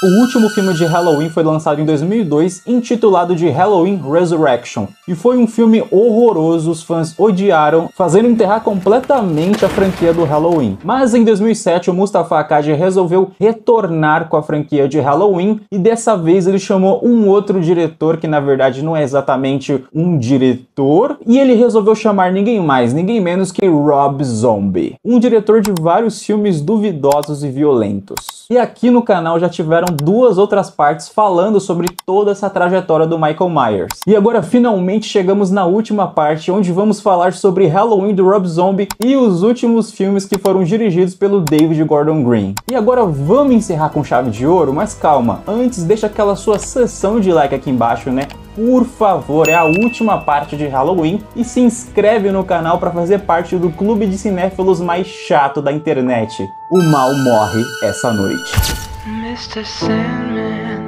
O último filme de Halloween foi lançado em 2002, intitulado de Halloween Resurrection, e foi um filme horroroso, os fãs odiaram, fazendo enterrar completamente a franquia do Halloween. Mas em 2007 o Moustapha Akkad resolveu retornar com a franquia de Halloween, e dessa vez ele chamou um outro diretor, que na verdade não é exatamente um diretor, e ele resolveu chamar ninguém mais, ninguém menos que Rob Zombie, um diretor de vários filmes duvidosos e violentos. E aqui no canal já tiveram duas outras partes falando sobre toda essa trajetória do Michael Myers. E agora finalmente chegamos na última parte, onde vamos falar sobre Halloween do Rob Zombie e os últimos filmes que foram dirigidos pelo David Gordon Green. E agora vamos encerrar com chave de ouro, mas calma, antes deixa aquela sua sessão de like aqui embaixo, né? Por favor, é a última parte de Halloween e se inscreve no canal para fazer parte do clube de cinéfilos mais chato da internet. O mal morre essa noite. Mr. Sandman,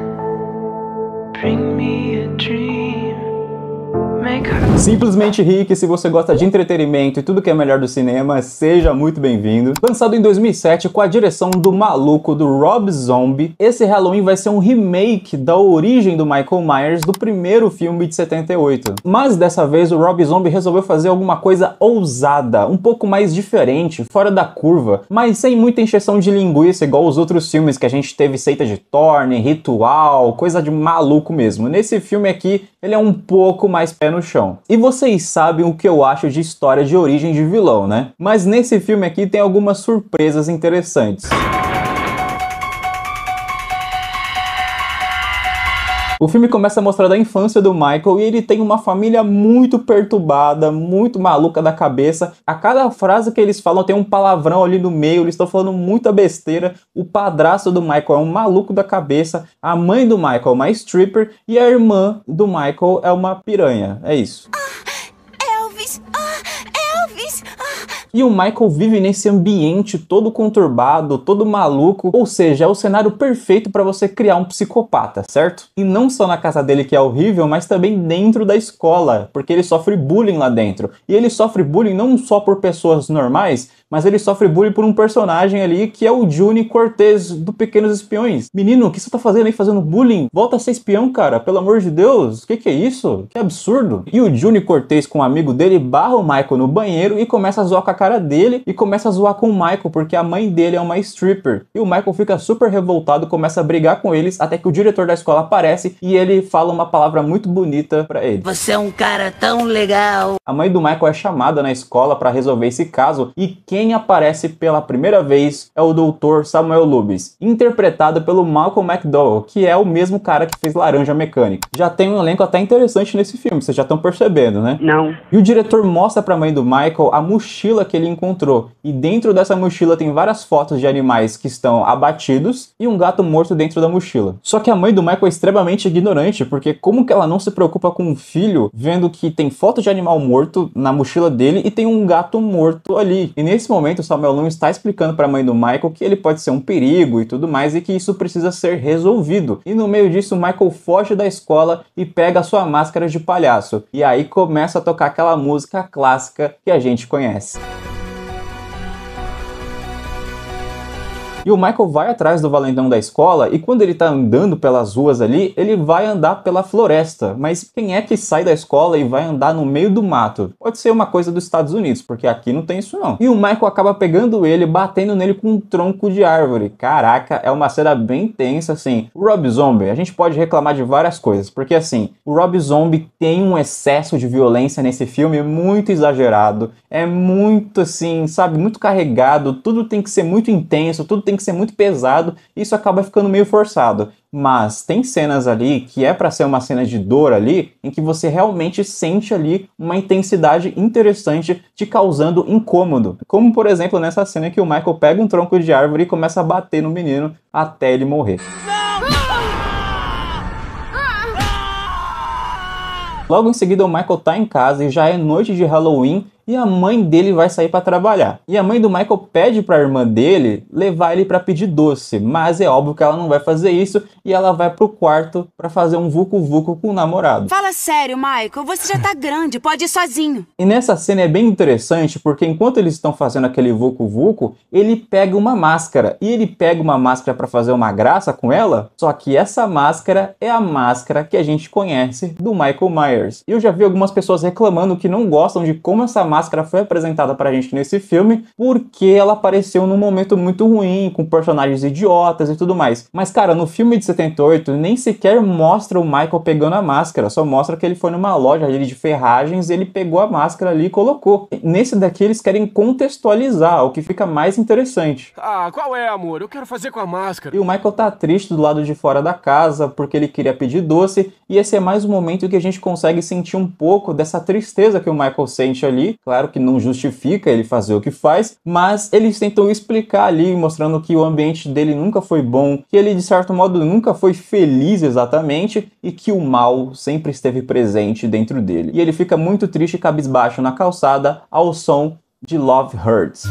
bring me a dream. Simplesmente Rick, se você gosta de entretenimento e tudo que é melhor do cinema, seja muito bem-vindo. Lançado em 2007 com a direção do maluco do Rob Zombie, esse Halloween vai ser um remake da origem do Michael Myers do primeiro filme de 78. Mas dessa vez o Rob Zombie resolveu fazer alguma coisa ousada, um pouco mais diferente, fora da curva, mas sem muita encheção de linguiça igual os outros filmes que a gente teve, Seita de Thorne, Ritual, coisa de maluco mesmo. Nesse filme aqui, ele é um pouco mais pé no chão. E vocês sabem o que eu acho de história de origem de vilão, né? Mas nesse filme aqui tem algumas surpresas interessantes. O filme começa a mostrar a infância do Michael e ele tem uma família muito perturbada, muito maluca da cabeça. A cada frase que eles falam tem um palavrão ali no meio, eles estão falando muita besteira. O padrasto do Michael é um maluco da cabeça, a mãe do Michael é uma stripper e a irmã do Michael é uma piranha. É isso. Elvis! Elvis! E o Michael vive nesse ambiente todo conturbado, todo maluco, ou seja, é o cenário perfeito para você criar um psicopata, certo? E não só na casa dele que é horrível, mas também dentro da escola, porque ele sofre bullying lá dentro. E ele sofre bullying não só por pessoas normais, mas ele sofre bullying por um personagem ali que é o Juni Cortez do Pequenos Espiões. Menino, o que você tá fazendo aí fazendo bullying? Volta a ser espião, cara, pelo amor de Deus. O que é isso? Que absurdo. E o Juni Cortez com um amigo dele barra o Michael no banheiro e começa a zoar com a cara dele e começa a zoar com o Michael porque a mãe dele é uma stripper. E o Michael fica super revoltado, começa a brigar com eles até que o diretor da escola aparece e ele fala uma palavra muito bonita pra ele. Você é um cara tão legal. A mãe do Michael é chamada na escola pra resolver esse caso e quem aparece pela primeira vez é o Dr. Samuel Lubis, interpretado pelo Malcolm McDowell, que é o mesmo cara que fez Laranja Mecânica. Já tem um elenco até interessante nesse filme, vocês já estão percebendo, né? Não. E o diretor mostra pra mãe do Michael a mochila que ele encontrou, e dentro dessa mochila tem várias fotos de animais que estão abatidos e um gato morto dentro da mochila. Só que a mãe do Michael é extremamente ignorante, porque como que ela não se preocupa com o filho, vendo que tem foto de animal morto na mochila dele e tem um gato morto ali. E nesse momento o Samuel Lund está explicando para a mãe do Michael que ele pode ser um perigo e tudo mais e que isso precisa ser resolvido. E no meio disso o Michael foge da escola e pega a sua máscara de palhaço. E aí começa a tocar aquela música clássica que a gente conhece. E o Michael vai atrás do valentão da escola e quando ele tá andando pelas ruas ali, ele vai andar pela floresta. Mas quem é que sai da escola e vai andar no meio do mato? Pode ser uma coisa dos Estados Unidos, porque aqui não tem isso não. E o Michael acaba pegando ele, batendo nele com um tronco de árvore. Caraca, é uma cena bem tensa, assim. O Rob Zombie, a gente pode reclamar de várias coisas, porque assim, o Rob Zombie tem um excesso de violência nesse filme muito exagerado. É muito assim, sabe, muito carregado, tudo tem que ser muito intenso, tudo tem que ser muito pesado, e isso acaba ficando meio forçado. Mas tem cenas ali que é pra ser uma cena de dor ali, em que você realmente sente ali uma intensidade interessante te causando incômodo. Como por exemplo nessa cena que o Michael pega um tronco de árvore e começa a bater no menino até ele morrer. Logo em seguida o Michael tá em casa e já é noite de Halloween e a mãe dele vai sair para trabalhar. E a mãe do Michael pede para a irmã dele levar ele para pedir doce, mas é óbvio que ela não vai fazer isso e ela vai pro quarto para fazer um vucu-vucu com o namorado. Fala sério, Michael, você já tá grande, pode ir sozinho. E nessa cena é bem interessante porque enquanto eles estão fazendo aquele vucu-vucu, ele pega uma máscara. E ele pega uma máscara para fazer uma graça com ela, só que essa máscara é a máscara que a gente conhece do Michael Myers. E eu já vi algumas pessoas reclamando que não gostam de como essa máscara foi apresentada pra gente nesse filme, porque ela apareceu num momento muito ruim, com personagens idiotas e tudo mais. Mas cara, no filme de 78 nem sequer mostra o Michael pegando a máscara, só mostra que ele foi numa loja ali de ferragens e ele pegou a máscara ali e colocou. Nesse daqui eles querem contextualizar, o que fica mais interessante. Ah, qual é, amor? Eu quero fazer com a máscara. E o Michael tá triste do lado de fora da casa, porque ele queria pedir doce, e esse é mais um momento que a gente consegue sentir um pouco dessa tristeza que o Michael sente ali. Claro que não justifica ele fazer o que faz, mas eles tentam explicar ali, mostrando que o ambiente dele nunca foi bom, que ele de certo modo nunca foi feliz exatamente, e que o mal sempre esteve presente dentro dele. E ele fica muito triste e cabisbaixo na calçada ao som de Love Hurts.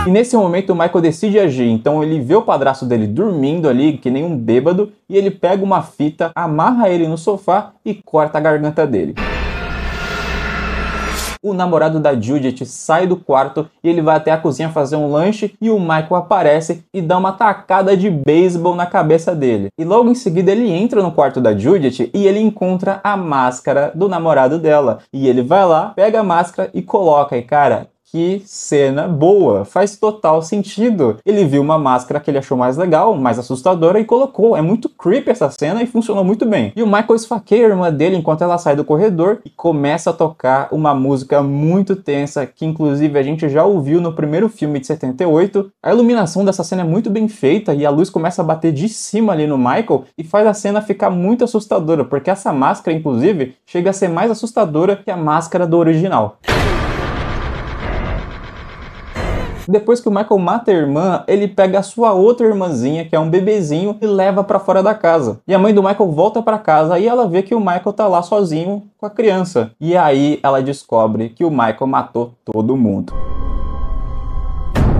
E nesse momento o Michael decide agir, então ele vê o padrasto dele dormindo ali, que nem um bêbado, e ele pega uma fita, amarra ele no sofá e corta a garganta dele. O namorado da Judith sai do quarto e ele vai até a cozinha fazer um lanche e o Michael aparece e dá uma tacada de beisebol na cabeça dele. E logo em seguida ele entra no quarto da Judith e ele encontra a máscara do namorado dela. E ele vai lá, pega a máscara e coloca. E cara, que cena boa, faz total sentido. Ele viu uma máscara que ele achou mais legal, mais assustadora e colocou. É muito creepy essa cena e funcionou muito bem. E o Michael esfaqueia a irmã dele enquanto ela sai do corredor e começa a tocar uma música muito tensa, que inclusive a gente já ouviu no primeiro filme de 78. A iluminação dessa cena é muito bem feita e a luz começa a bater de cima ali no Michael e faz a cena ficar muito assustadora, porque essa máscara, inclusive, chega a ser mais assustadora que a máscara do original. Depois que o Michael mata a irmã, ele pega a sua outra irmãzinha, que é um bebezinho, e leva pra fora da casa. E a mãe do Michael volta pra casa e ela vê que o Michael tá lá sozinho com a criança. E aí ela descobre que o Michael matou todo mundo.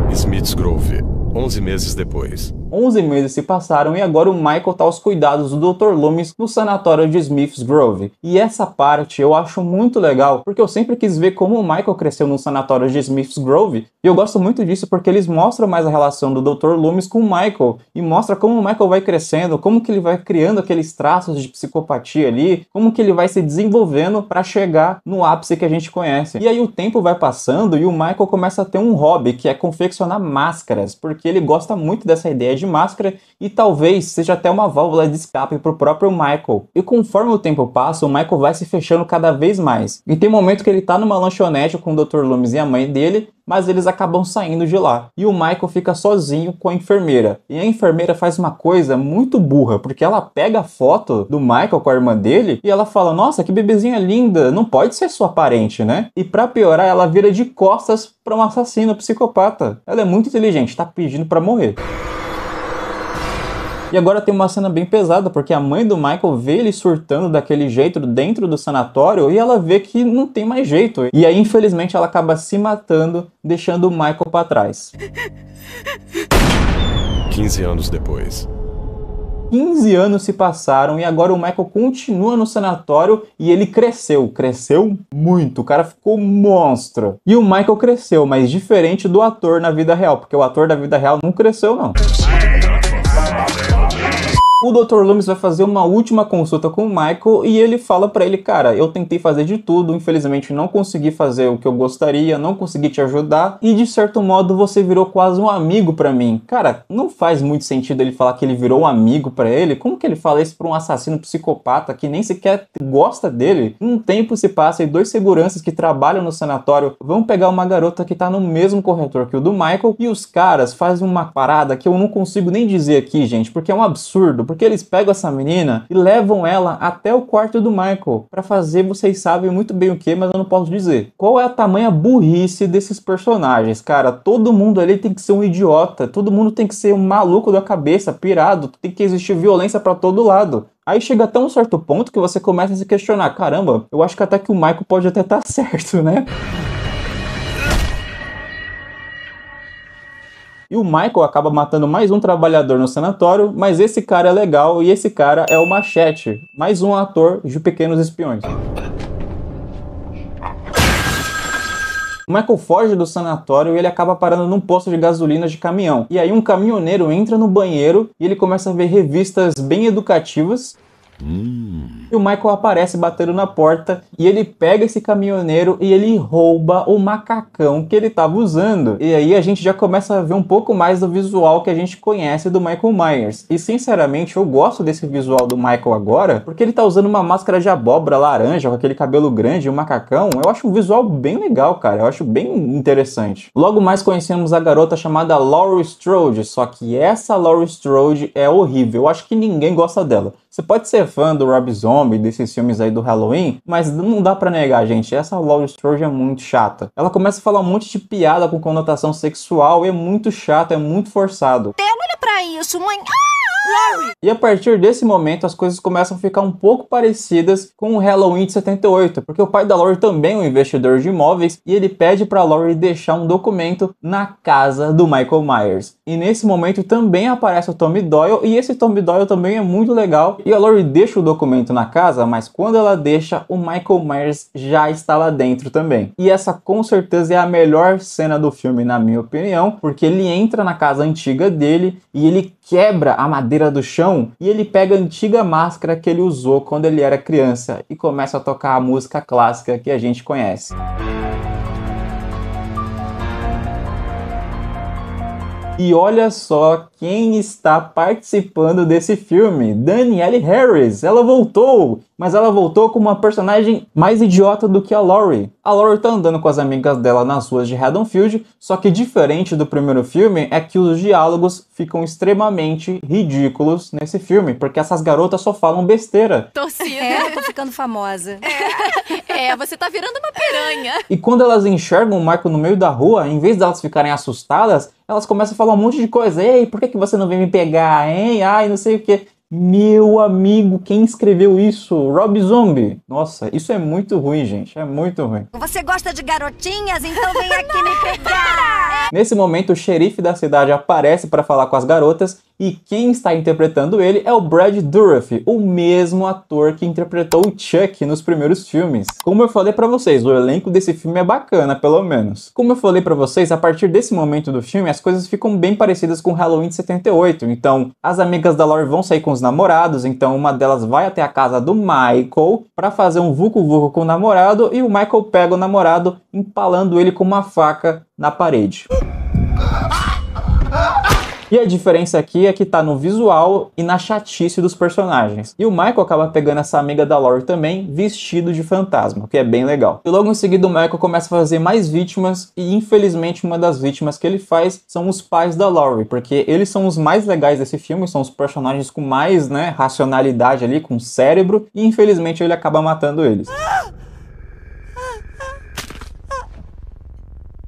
Smith's Grove, 11 meses depois. 11 meses se passaram e agora o Michael tá aos cuidados do Dr. Loomis no sanatório de Smith's Grove. E essa parte eu acho muito legal, porque eu sempre quis ver como o Michael cresceu no sanatório de Smith's Grove. E eu gosto muito disso porque eles mostram mais a relação do Dr. Loomis com o Michael. E mostra como o Michael vai crescendo, como que ele vai criando aqueles traços de psicopatia ali, como que ele vai se desenvolvendo para chegar no ápice que a gente conhece. E aí o tempo vai passando e o Michael começa a ter um hobby, que é confeccionar máscaras, porque ele gosta muito dessa ideia de máscara e talvez seja até uma válvula de escape pro próprio Michael. E conforme o tempo passa, o Michael vai se fechando cada vez mais. E tem momento que ele tá numa lanchonete com o Dr. Loomis e a mãe dele, mas eles acabam saindo de lá. E o Michael fica sozinho com a enfermeira. E a enfermeira faz uma coisa muito burra, porque ela pega a foto do Michael com a irmã dele e ela fala: nossa, que bebezinha linda, não pode ser sua parente, né? E pra piorar, ela vira de costas pra um assassino psicopata. Ela é muito inteligente, tá pedindo pra morrer. E agora tem uma cena bem pesada, porque a mãe do Michael vê ele surtando daquele jeito dentro do sanatório e ela vê que não tem mais jeito. E aí, infelizmente, ela acaba se matando, deixando o Michael pra trás. 15 anos depois. 15 anos se passaram e agora o Michael continua no sanatório e ele cresceu muito, o cara ficou monstro. E o Michael cresceu, mas diferente do ator na vida real, porque o ator da vida real não cresceu não. O Dr. Loomis vai fazer uma última consulta com o Michael e ele fala pra ele: cara, eu tentei fazer de tudo, infelizmente não consegui fazer o que eu gostaria, não consegui te ajudar e de certo modo você virou quase um amigo pra mim. Cara, não faz muito sentido ele falar que ele virou um amigo pra ele. Como que ele fala isso pra um assassino psicopata que nem sequer gosta dele? Um tempo se passa e dois seguranças que trabalham no sanatório vão pegar uma garota que tá no mesmo corretor que o do Michael e os caras fazem uma parada que eu não consigo nem dizer aqui, gente, porque é um absurdo. Porque eles pegam essa menina e levam ela até o quarto do Michael pra fazer, vocês sabem muito bem o que, mas eu não posso dizer. Qual é a tamanha burrice desses personagens, cara? Todo mundo ali tem que ser um idiota, todo mundo tem que ser um maluco da cabeça, pirado, tem que existir violência pra todo lado. Aí chega até um certo ponto que você começa a se questionar, caramba, eu acho que até que o Michael pode até estar certo, né? E o Michael acaba matando mais um trabalhador no sanatório, mas esse cara é legal e esse cara é o Machete, mais um ator de Pequenos Espiões. O Michael foge do sanatório e ele acaba parando num posto de gasolina de caminhão. E aí um caminhoneiro entra no banheiro e ele começa a ver revistas bem educativas. E o Michael aparece batendo na porta e ele pega esse caminhoneiro e ele rouba o macacão que ele estava usando. E aí a gente já começa a ver um pouco mais do visual que a gente conhece do Michael Myers. E sinceramente eu gosto desse visual do Michael agora, porque ele tá usando uma máscara de abóbora laranja com aquele cabelo grande e um macacão. Eu acho um visual bem legal, cara. Eu acho bem interessante. Logo mais conhecemos a garota chamada Laurie Strode, só que essa Laurie Strode é horrível. Eu acho que ninguém gosta dela. Você pode ser fã do Rob Zombie, desses filmes aí do Halloween, mas não dá pra negar, gente. Essa Laurie Strode é muito chata. Ela começa a falar um monte de piada com conotação sexual e é muito chato, é muito forçado. Olha pra isso, mãe. E a partir desse momento as coisas começam a ficar um pouco parecidas com o Halloween de 78, porque o pai da Laurie também é um investidor de imóveis e ele pede pra Laurie deixar um documento na casa do Michael Myers. E nesse momento também aparece o Tommy Doyle e esse Tommy Doyle também é muito legal. E a Laurie deixa o documento na casa, mas quando ela deixa, o Michael Myers já está lá dentro também. E essa com certeza é a melhor cena do filme, na minha opinião, porque ele entra na casa antiga dele e ele quebra a madeira do chão e ele pega a antiga máscara que ele usou quando ele era criança e começa a tocar a música clássica que a gente conhece. E olha só quem está participando desse filme, Danielle Harris. Ela voltou, mas ela voltou com uma personagem mais idiota do que a Laurie. A Laurie tá andando com as amigas dela nas ruas de Haddonfield, só que diferente do primeiro filme é que os diálogos ficam extremamente ridículos nesse filme, porque essas garotas só falam besteira. Torcida. Tô ficando famosa. Você tá virando uma piranha. E quando elas enxergam o Michael no meio da rua, em vez delas ficarem assustadas, elas começam a falar um monte de coisa. Ei, por que você não vem me pegar, hein? Ai, não sei o que. Meu amigo, quem escreveu isso? Rob Zombie. Nossa, isso é muito ruim, gente. É muito ruim. Você gosta de garotinhas? Então vem aqui me pegar! Nesse momento, o xerife da cidade aparece para falar com as garotas e quem está interpretando ele é o Brad Dourif, o mesmo ator que interpretou o Chuck nos primeiros filmes. Como eu falei para vocês, o elenco desse filme é bacana, pelo menos. Como eu falei para vocês, a partir desse momento do filme, as coisas ficam bem parecidas com o Halloween de 78. Então, as amigas da Laurie vão sair com os namorados, então uma delas vai até a casa do Michael para fazer um vucu-vucu com o namorado e o Michael pega o namorado empalando ele com uma faca na parede. E a diferença aqui é que tá no visual e na chatice dos personagens. E o Michael acaba pegando essa amiga da Laurie também, vestido de fantasma, o que é bem legal. E logo em seguida o Michael começa a fazer mais vítimas e infelizmente uma das vítimas que ele faz são os pais da Laurie, porque eles são os mais legais desse filme, são os personagens com mais, racionalidade ali, com cérebro, e infelizmente ele acaba matando eles.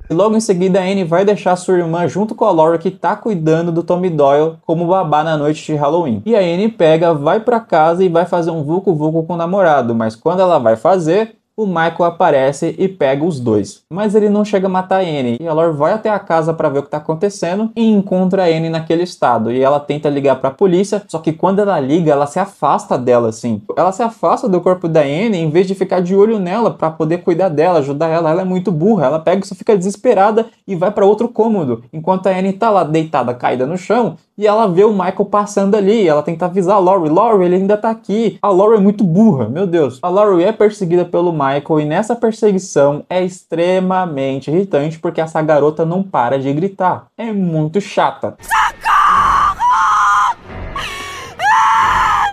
E logo em seguida a Annie vai deixar sua irmã junto com a Laurie que tá cuidando do Tommy Doyle como babá na noite de Halloween. E a Annie pega, vai pra casa e vai fazer um vucu-vucu com o namorado, mas quando ela vai fazer, o Michael aparece e pega os dois. Mas ele não chega a matar a Annie. E a Laurie vai até a casa para ver o que tá acontecendo e encontra a Annie naquele estado. E ela tenta ligar pra polícia, só que quando ela liga, ela se afasta dela, assim. Ela se afasta do corpo da Annie em vez de ficar de olho nela para poder cuidar dela, ajudar ela. Ela é muito burra. Ela pega e só fica desesperada e vai para outro cômodo. Enquanto a Annie tá lá deitada, caída no chão, e ela vê o Michael passando ali. Ela tenta avisar a Laurie. Laurie, ele ainda tá aqui. A Laurie é muito burra, meu Deus. A Laurie é perseguida pelo Michael e nessa perseguição é extremamente irritante porque essa garota não para de gritar. É muito chata.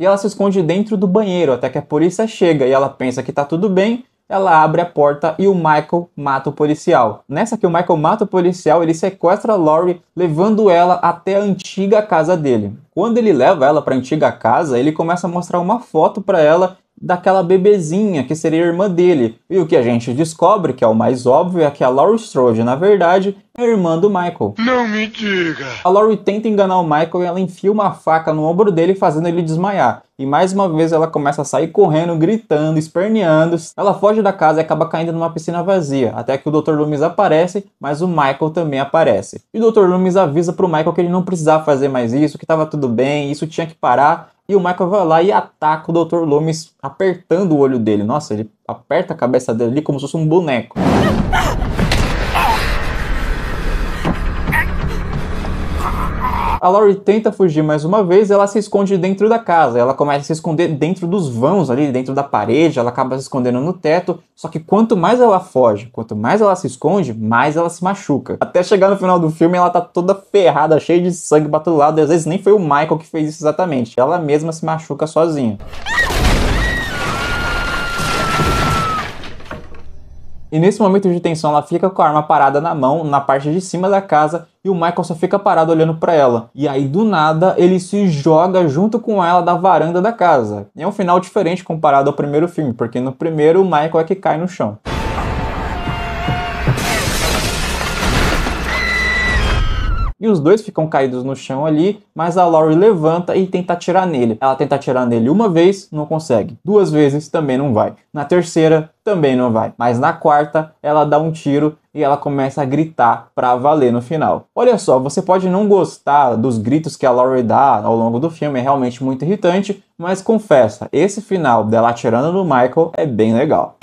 E ela se esconde dentro do banheiro até que a polícia chega e ela pensa que tá tudo bem. Ela abre a porta e o Michael mata o policial. Nessa que o Michael mata o policial, ele sequestra a Laurie, levando ela até a antiga casa dele. Quando ele leva ela para a antiga casa, ele começa a mostrar uma foto para ela daquela bebezinha que seria a irmã dele. E o que a gente descobre, que é o mais óbvio, é que a Laurie Strode, na verdade, é a irmã do Michael. Não me diga. A Laurie tenta enganar o Michael e ela enfia uma faca no ombro dele, fazendo ele desmaiar. E mais uma vez ela começa a sair correndo, gritando, esperneando. Ela foge da casa e acaba caindo numa piscina vazia, até que o Dr. Loomis aparece, mas o Michael também aparece. E o Dr. Loomis avisa pro Michael que ele não precisava fazer mais isso, que tava tudo bem, isso tinha que parar. E o Michael vai lá e ataca o Dr. Loomis, apertando o olho dele. Nossa, ele aperta a cabeça dele ali como se fosse um boneco. A Laurie tenta fugir mais uma vez, ela se esconde dentro da casa, ela começa a se esconder dentro dos vãos ali, dentro da parede, ela acaba se escondendo no teto, só que quanto mais ela foge, quanto mais ela se esconde, mais ela se machuca. Até chegar no final do filme, ela tá toda ferrada, cheia de sangue pra todo lado, e às vezes nem foi o Michael que fez isso exatamente, ela mesma se machuca sozinha. E nesse momento de tensão ela fica com a arma parada na mão, na parte de cima da casa, e o Michael só fica parado olhando pra ela. E aí do nada ele se joga junto com ela da varanda da casa. E é um final diferente comparado ao primeiro filme, porque no primeiro o Michael é que cai no chão. E os dois ficam caídos no chão ali, mas a Laurie levanta e tenta atirar nele. Ela tenta atirar nele uma vez, não consegue. 2 vezes, também não vai. Na terceira, também não vai. Mas na quarta, ela dá um tiro e ela começa a gritar pra valer no final. Olha só, você pode não gostar dos gritos que a Laurie dá ao longo do filme, é realmente muito irritante, mas confessa, esse final dela atirando no Michael é bem legal.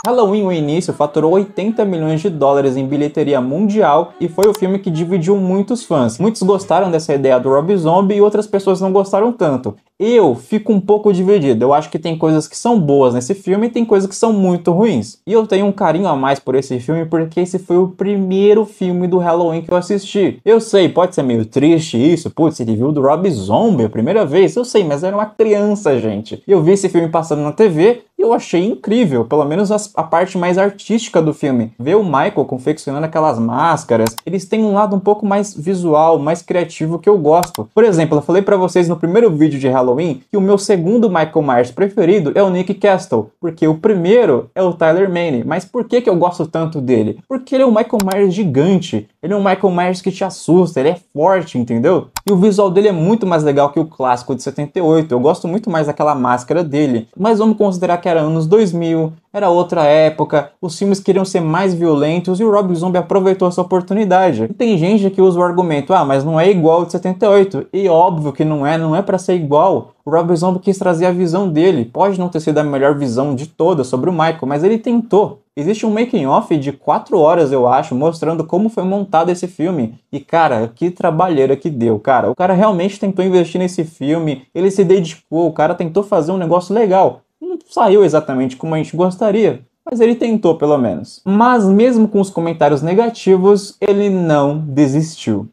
Halloween, o início, faturou 80 milhões de dólares em bilheteria mundial e foi o filme que dividiu muitos fãs. Muitos gostaram dessa ideia do Rob Zombie e outras pessoas não gostaram tanto. Eu fico um pouco dividido, eu acho que tem coisas que são boas nesse filme e tem coisas que são muito ruins. E eu tenho um carinho a mais por esse filme porque esse foi o primeiro filme do Halloween que eu assisti. Eu sei, pode ser meio triste isso, putz, ele viu do Rob Zombie a primeira vez, eu sei, mas era uma criança, gente. Eu vi esse filme passando na TV e eu achei incrível, pelo menos a parte mais artística do filme. Ver o Michael confeccionando aquelas máscaras, eles têm um lado um pouco mais visual, mais criativo que eu gosto. Por exemplo, eu falei pra vocês no primeiro vídeo de Halloween que o meu segundo Michael Myers preferido é o Nick Castle, porque o primeiro é o Tyler Mane. Mas por que eu gosto tanto dele? Porque ele é um Michael Myers gigante, ele é um Michael Myers que te assusta, ele é forte, entendeu? E o visual dele é muito mais legal que o clássico de 78, eu gosto muito mais daquela máscara dele. Mas vamos considerar que era anos 2000, era outra época, os filmes queriam ser mais violentos e o Rob Zombie aproveitou essa oportunidade. E tem gente que usa o argumento, mas não é igual ao de 78. E óbvio que não é pra ser igual. O Rob Zombie quis trazer a visão dele. Pode não ter sido a melhor visão de todas sobre o Michael, mas ele tentou. Existe um making-off de 4 horas, eu acho, mostrando como foi montado esse filme. E, cara, que trabalheira que deu, cara. O cara realmente tentou investir nesse filme, ele se dedicou, o cara tentou fazer um negócio legal. Não saiu exatamente como a gente gostaria, mas ele tentou pelo menos. Mas mesmo com os comentários negativos, ele não desistiu.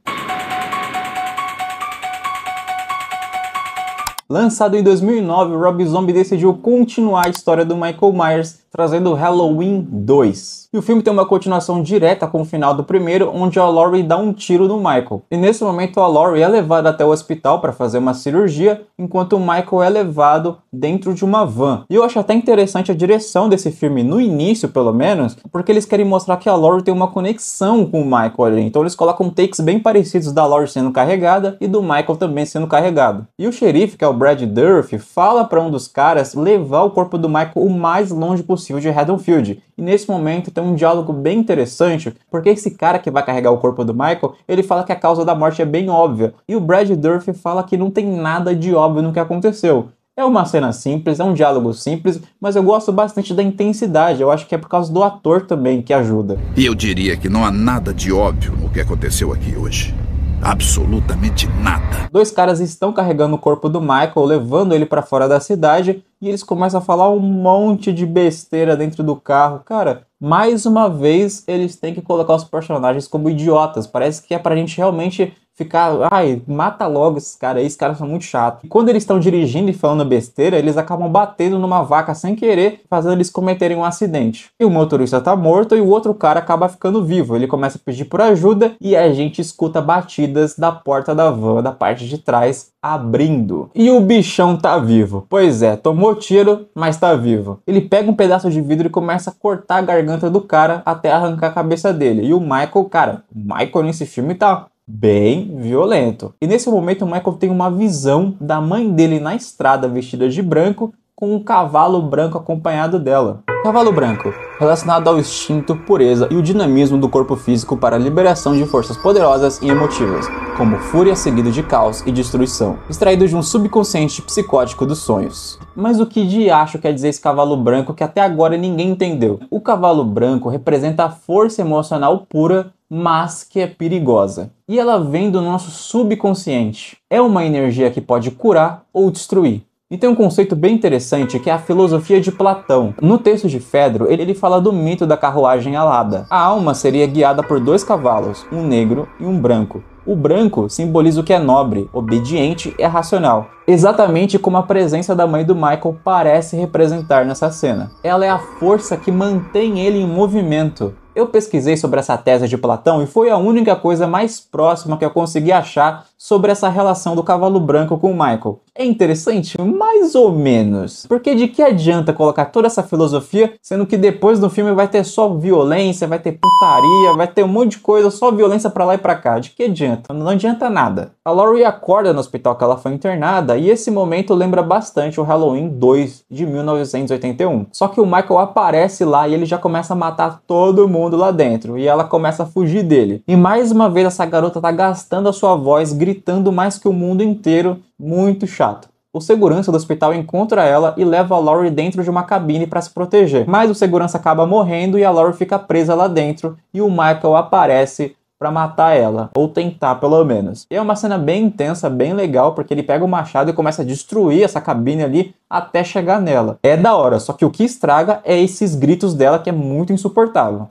Lançado em 2009, o Rob Zombie decidiu continuar a história do Michael Myers, trazendo Halloween 2. E o filme tem uma continuação direta com o final do primeiro, onde a Laurie dá um tiro no Michael. E nesse momento a Laurie é levada até o hospital para fazer uma cirurgia, enquanto o Michael é levado dentro de uma van. E eu acho até interessante a direção desse filme, no início pelo menos, porque eles querem mostrar que a Laurie tem uma conexão com o Michael ali. Então eles colocam takes bem parecidos da Laurie sendo carregada e do Michael também sendo carregado. E o xerife, que é o Brad Dourif, fala para um dos caras levar o corpo do Michael o mais longe possível de Haddonfield. E nesse momento tem um diálogo bem interessante, porque esse cara que vai carregar o corpo do Michael, ele fala que a causa da morte é bem óbvia. E o Brad Dourif fala que não tem nada de óbvio no que aconteceu. É uma cena simples, é um diálogo simples, mas eu gosto bastante da intensidade. Eu acho que é por causa do ator também que ajuda. E eu diria que não há nada de óbvio no que aconteceu aqui hoje. Absolutamente nada. 2 caras estão carregando o corpo do Michael, levando ele pra fora da cidade, e eles começam a falar um monte de besteira dentro do carro. Cara, mais uma vez eles têm que colocar os personagens como idiotas. Parece que é pra gente realmente ficar, ai, mata logo esses caras são muito chatos. E quando eles estão dirigindo e falando besteira, eles acabam batendo numa vaca sem querer, fazendo eles cometerem um acidente. E o motorista tá morto e o outro cara acaba ficando vivo. Ele começa a pedir por ajuda e a gente escuta batidas da porta da van, da parte de trás, abrindo. E o bichão tá vivo. Pois é, tomou tiro, mas tá vivo. Ele pega um pedaço de vidro e começa a cortar a garganta do cara até arrancar a cabeça dele. E o Michael, cara, o Michael nesse filme tá bem violento. E nesse momento o Michael tem uma visão da mãe dele na estrada vestida de branco com um cavalo branco acompanhado dela. Cavalo branco, relacionado ao instinto, pureza e o dinamismo do corpo físico para a liberação de forças poderosas e emotivas, como fúria seguido de caos e destruição, extraído de um subconsciente psicótico dos sonhos. Mas o que diacho quer dizer esse cavalo branco que até agora ninguém entendeu? O cavalo branco representa a força emocional pura, mas que é perigosa. E ela vem do nosso subconsciente. É uma energia que pode curar ou destruir. E tem um conceito bem interessante que é a filosofia de Platão. No texto de Fedro, ele fala do mito da carruagem alada. A alma seria guiada por 2 cavalos, um negro e um branco. O branco simboliza o que é nobre, obediente e racional. Exatamente como a presença da mãe do Michael parece representar nessa cena. Ela é a força que mantém ele em movimento. Eu pesquisei sobre essa tese de Platão e foi a única coisa mais próxima que eu consegui achar sobre essa relação do cavalo branco com o Michael. É interessante? Mais ou menos. Porque de que adianta colocar toda essa filosofia, sendo que depois do filme vai ter só violência, vai ter putaria, vai ter um monte de coisa, só violência pra lá e pra cá. De que adianta? Não adianta nada. A Laurie acorda no hospital que ela foi internada e esse momento lembra bastante o Halloween 2 de 1981. Só que o Michael aparece lá e ele já começa a matar todo mundo lá dentro e ela começa a fugir dele. E mais uma vez essa garota tá gastando a sua voz, gritando mais que o mundo inteiro, muito chato. O segurança do hospital encontra ela e leva a Laurie dentro de uma cabine para se proteger. Mas o segurança acaba morrendo e a Laurie fica presa lá dentro e o Michael aparece para matar ela, ou tentar pelo menos. E é uma cena bem intensa, bem legal, porque ele pega o machado e começa a destruir essa cabine ali até chegar nela. É da hora, só que o que estraga é esses gritos dela que é muito insuportável.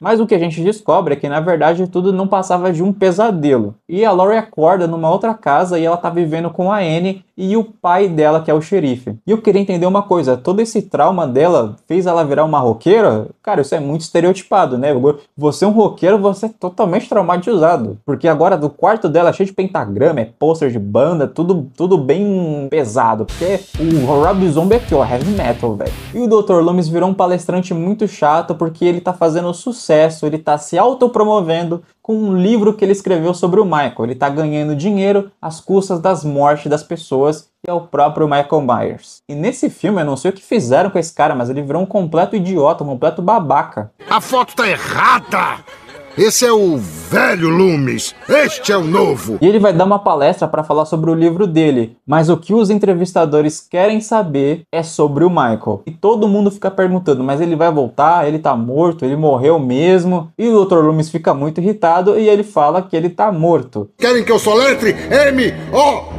Mas o que a gente descobre é que na verdade tudo não passava de um pesadelo. E a Laurie acorda numa outra casa e ela tá vivendo com a Annie e o pai dela, que é o xerife. E eu queria entender uma coisa, todo esse trauma dela fez ela virar uma roqueira? Cara, isso é muito estereotipado, né? Você é um roqueiro, você é totalmente traumatizado. Porque agora do quarto dela é cheio de pentagrama, é pôster de banda, tudo bem pesado. Porque o Rob Zombie aqui, ó, heavy metal, velho. E o Dr. Loomis virou um palestrante muito chato porque ele tá fazendo sucesso, ele tá se autopromovendo com um livro que ele escreveu sobre o Michael. Ele tá ganhando dinheiro às custas das mortes das pessoas, que é o próprio Michael Myers. E nesse filme, eu não sei o que fizeram com esse cara, mas ele virou um completo idiota, um completo babaca. A foto tá errada! Esse é o velho Loomis, este é o novo! E ele vai dar uma palestra para falar sobre o livro dele, mas o que os entrevistadores querem saber é sobre o Michael. E todo mundo fica perguntando, mas ele vai voltar? Ele tá morto? Ele morreu mesmo? E o Dr. Loomis fica muito irritado e ele fala que ele tá morto. Querem que eu soletre? M-O-R-T-O!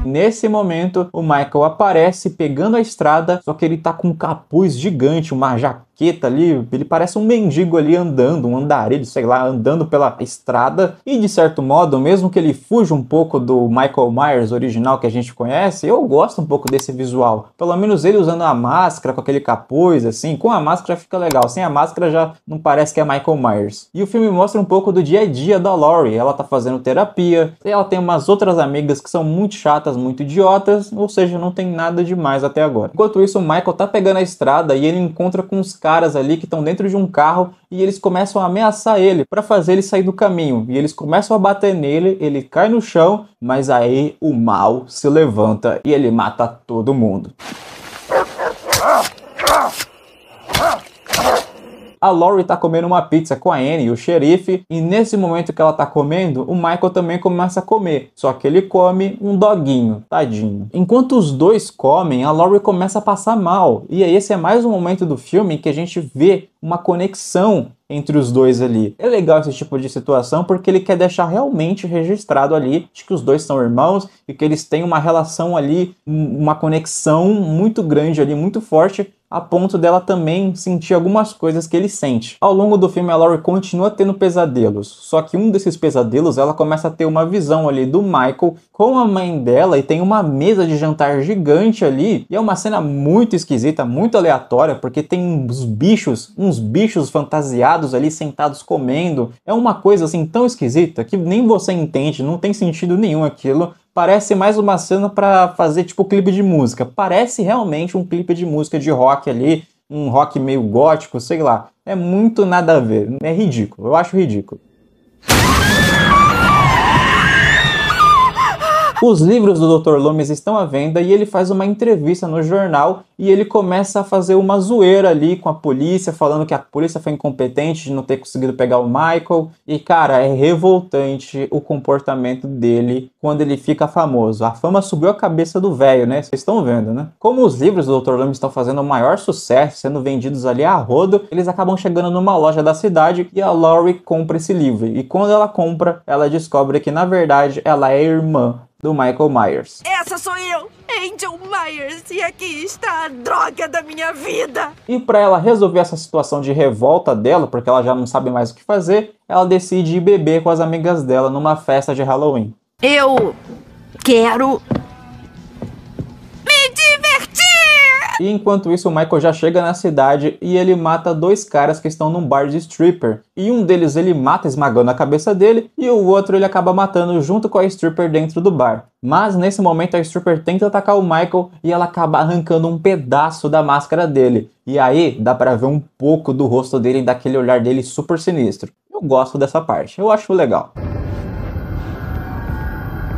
Nesse momento, o Michael aparece pegando a estrada, só que ele tá com um capuz gigante, uma jaqueta ali, ele parece um mendigo ali andando, um andarilho, sei lá, andando pela estrada. E de certo modo, mesmo que ele fuja um pouco do Michael Myers original que a gente conhece, eu gosto um pouco desse visual. Pelo menos ele usando a máscara, com aquele capuz, assim, com a máscara fica legal, sem a máscara já não parece que é Michael Myers. E o filme mostra um pouco do dia a dia da Laurie, ela tá fazendo terapia, ela tem umas outras amigas que são muito chatas, muito idiotas, ou seja, não tem nada demais até agora. Enquanto isso, o Michael tá pegando a estrada e ele encontra com uns caras ali que estão dentro de um carro e eles começam a ameaçar ele para fazer ele sair do caminho. E eles começam a bater nele, ele cai no chão, mas aí o mal se levanta e ele mata todo mundo. A Laurie tá comendo uma pizza com a Annie, o xerife, e nesse momento que ela tá comendo, o Michael também começa a comer, só que ele come um doguinho, tadinho. Enquanto os dois comem, a Laurie começa a passar mal, e aí esse é mais um momento do filme que a gente vê uma conexão entre os dois ali. É legal esse tipo de situação porque ele quer deixar realmente registrado ali de que os dois são irmãos e que eles têm uma relação ali, uma conexão muito grande ali, muito forte, a ponto dela também sentir algumas coisas que ele sente. Ao longo do filme, a Laurie continua tendo pesadelos, só que um desses pesadelos, ela começa a ter uma visão ali do Michael com a mãe dela e tem uma mesa de jantar gigante ali, e é uma cena muito esquisita, muito aleatória, porque tem uns bichos fantasiados ali sentados comendo. É uma coisa assim tão esquisita que nem você entende, não tem sentido nenhum aquilo. Parece mais uma cena pra fazer tipo clipe de música. Parece realmente um clipe de música de rock ali, um rock meio gótico, sei lá. É muito nada a ver, é ridículo, eu acho ridículo. Os livros do Dr. Loomis estão à venda e ele faz uma entrevista no jornal e ele começa a fazer uma zoeira ali com a polícia, falando que a polícia foi incompetente de não ter conseguido pegar o Michael. E cara, é revoltante o comportamento dele quando ele fica famoso. A fama subiu a cabeça do velho, né? Vocês estão vendo, né? Como os livros do Dr. Loomis estão fazendo o maior sucesso, sendo vendidos ali a rodo, eles acabam chegando numa loja da cidade e a Laurie compra esse livro. E quando ela compra, ela descobre que na verdade ela é irmã do Michael Myers. Essa sou eu, Angel Myers, e aqui está a droga da minha vida. E para ela resolver essa situação de revolta dela, porque ela já não sabe mais o que fazer, ela decide ir beber com as amigas dela numa festa de Halloween. Eu quero me divertir! E enquanto isso, o Michael já chega na cidade e ele mata dois caras que estão num bar de stripper. E um deles ele mata esmagando a cabeça dele e o outro ele acaba matando junto com a stripper dentro do bar. Mas nesse momento a stripper tenta atacar o Michael e ela acaba arrancando um pedaço da máscara dele. E aí dá pra ver um pouco do rosto dele e daquele olhar dele super sinistro. Eu gosto dessa parte, eu acho legal.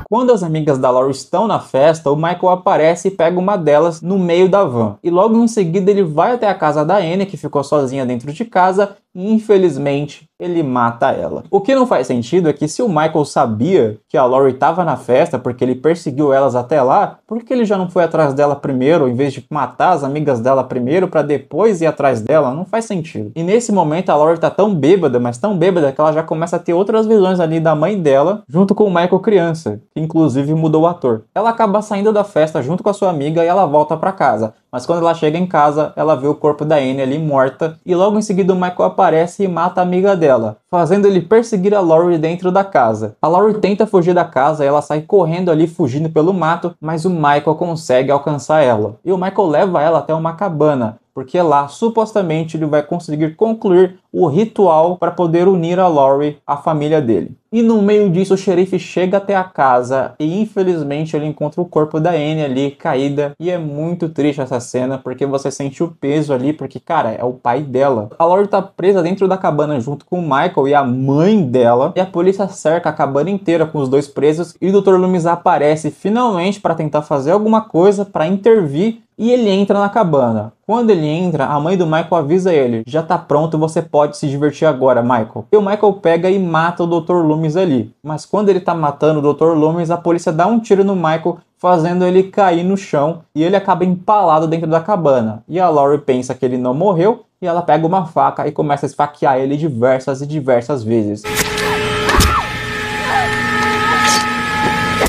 Quando as amigas da Laurie estão na festa, o Michael aparece e pega uma delas no meio da van. E logo em seguida ele vai até a casa da Annie, que ficou sozinha dentro de casa, e infelizmente ele mata ela. O que não faz sentido é que se o Michael sabia que a Laurie estava na festa, porque ele perseguiu elas até lá, por que ele já não foi atrás dela primeiro, em vez de matar as amigas dela primeiro para depois ir atrás dela? Não faz sentido. E nesse momento a Laurie tá tão bêbada, mas tão bêbada, que ela já começa a ter outras visões ali da mãe dela, junto com o Michael criança, que inclusive mudou o ator. Ela acaba saindo da festa junto com a sua amiga e ela volta para casa. Mas quando ela chega em casa, ela vê o corpo da Annie ali morta, e logo em seguida o Michael aparece e mata a amiga dela, fazendo ele perseguir a Laurie dentro da casa. A Laurie tenta fugir da casa e ela sai correndo ali, fugindo pelo mato, mas o Michael consegue alcançar ela. E o Michael leva ela até uma cabana, porque lá, supostamente, ele vai conseguir concluir o ritual para poder unir a Laurie à família dele. E no meio disso, o xerife chega até a casa e, infelizmente, ele encontra o corpo da Annie ali, caída. E é muito triste essa cena, porque você sente o peso ali, porque, cara, é o pai dela. A Laurie tá presa dentro da cabana junto com o Michael e a mãe dela. E a polícia cerca a cabana inteira com os dois presos. E o Dr. Loomis aparece finalmente para tentar fazer alguma coisa, para intervir. E ele entra na cabana. Quando ele entra, a mãe do Michael avisa ele: já tá pronto, você pode se divertir agora, Michael. E o Michael pega e mata o Dr. Loomis ali. Mas quando ele tá matando o Dr. Loomis, a polícia dá um tiro no Michael, fazendo ele cair no chão. E ele acaba empalado dentro da cabana. E a Laurie pensa que ele não morreu. E ela pega uma faca e começa a esfaquear ele diversas e diversas vezes.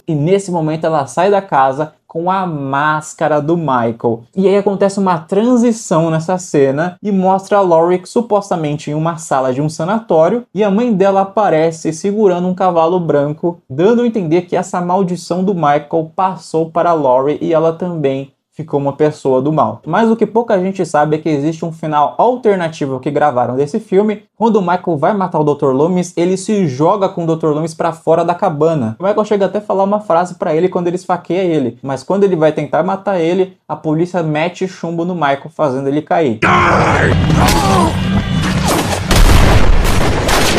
E nesse momento ela sai da casa com a máscara do Michael. E aí acontece uma transição nessa cena e mostra a Laurie supostamente em uma sala de um sanatório, e a mãe dela aparece segurando um cavalo branco, dando a entender que essa maldição do Michael passou para a Laurie e ela também ficou uma pessoa do mal. Mas o que pouca gente sabe é que existe um final alternativo que gravaram desse filme. Quando o Michael vai matar o Dr. Loomis, ele se joga com o Dr. Loomis para fora da cabana. O Michael chega até a falar uma frase para ele quando ele esfaqueia ele, mas quando ele vai tentar matar ele, a polícia mete chumbo no Michael, fazendo ele cair.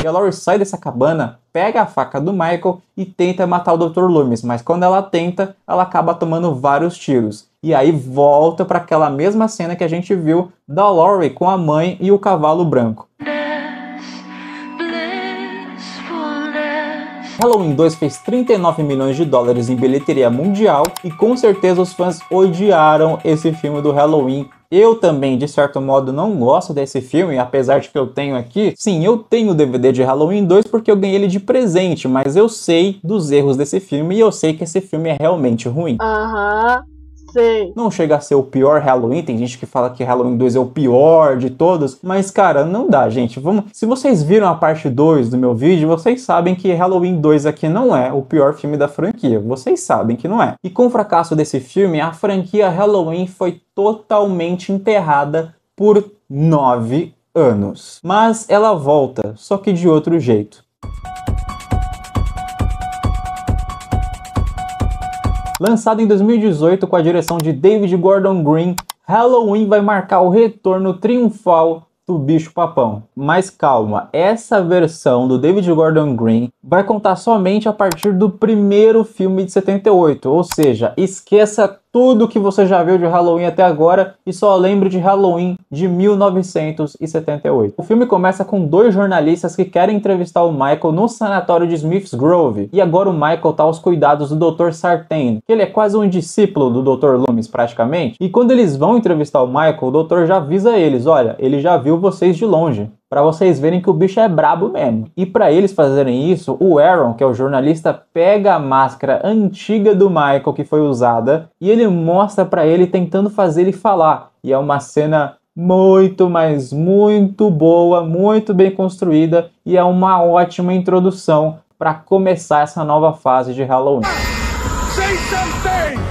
E a Laurie sai dessa cabana, pega a faca do Michael e tenta matar o Dr. Loomis, mas quando ela tenta, ela acaba tomando vários tiros. E aí volta para aquela mesma cena que a gente viu da Laurie com a mãe e o cavalo branco. Halloween 2 fez 39 milhões de dólares em bilheteria mundial e com certeza os fãs odiaram esse filme do Halloween. Eu também, de certo modo, não gosto desse filme, apesar de que eu tenho aqui. Sim, eu tenho o DVD de Halloween 2 porque eu ganhei ele de presente, mas eu sei dos erros desse filme e eu sei que esse filme é realmente ruim. sei. Não chega a ser o pior Halloween, tem gente que fala que Halloween 2 é o pior de todos, mas cara, não dá, gente. Se vocês viram a parte 2 do meu vídeo, vocês sabem que Halloween 2 aqui não é o pior filme da franquia. Vocês sabem que não é. E com o fracasso desse filme, a franquia Halloween foi totalmente enterrada por 9 anos. Mas ela volta, só que de outro jeito. Lançado em 2018 com a direção de David Gordon Green, Halloween vai marcar o retorno triunfal do Bicho-Papão. Mas calma, essa versão do David Gordon Green vai contar somente a partir do primeiro filme de 78, ou seja, esqueça tudo que você já viu de Halloween até agora e só lembre de Halloween de 1978. O filme começa com 2 jornalistas que querem entrevistar o Michael no sanatório de Smith's Grove, e agora o Michael tá aos cuidados do Dr. Sartain, que ele é quase um discípulo do Dr. Loomis praticamente, e quando eles vão entrevistar o Michael, o doutor já avisa eles, olha, ele já viu vocês de longe, para vocês verem que o bicho é brabo mesmo. E para eles fazerem isso, o Aaron, que é o jornalista, pega a máscara antiga do Michael que foi usada e ele mostra para ele tentando fazer ele falar. E é uma cena muito, mas muito boa, muito bem construída e é uma ótima introdução para começar essa nova fase de Halloween. Say something!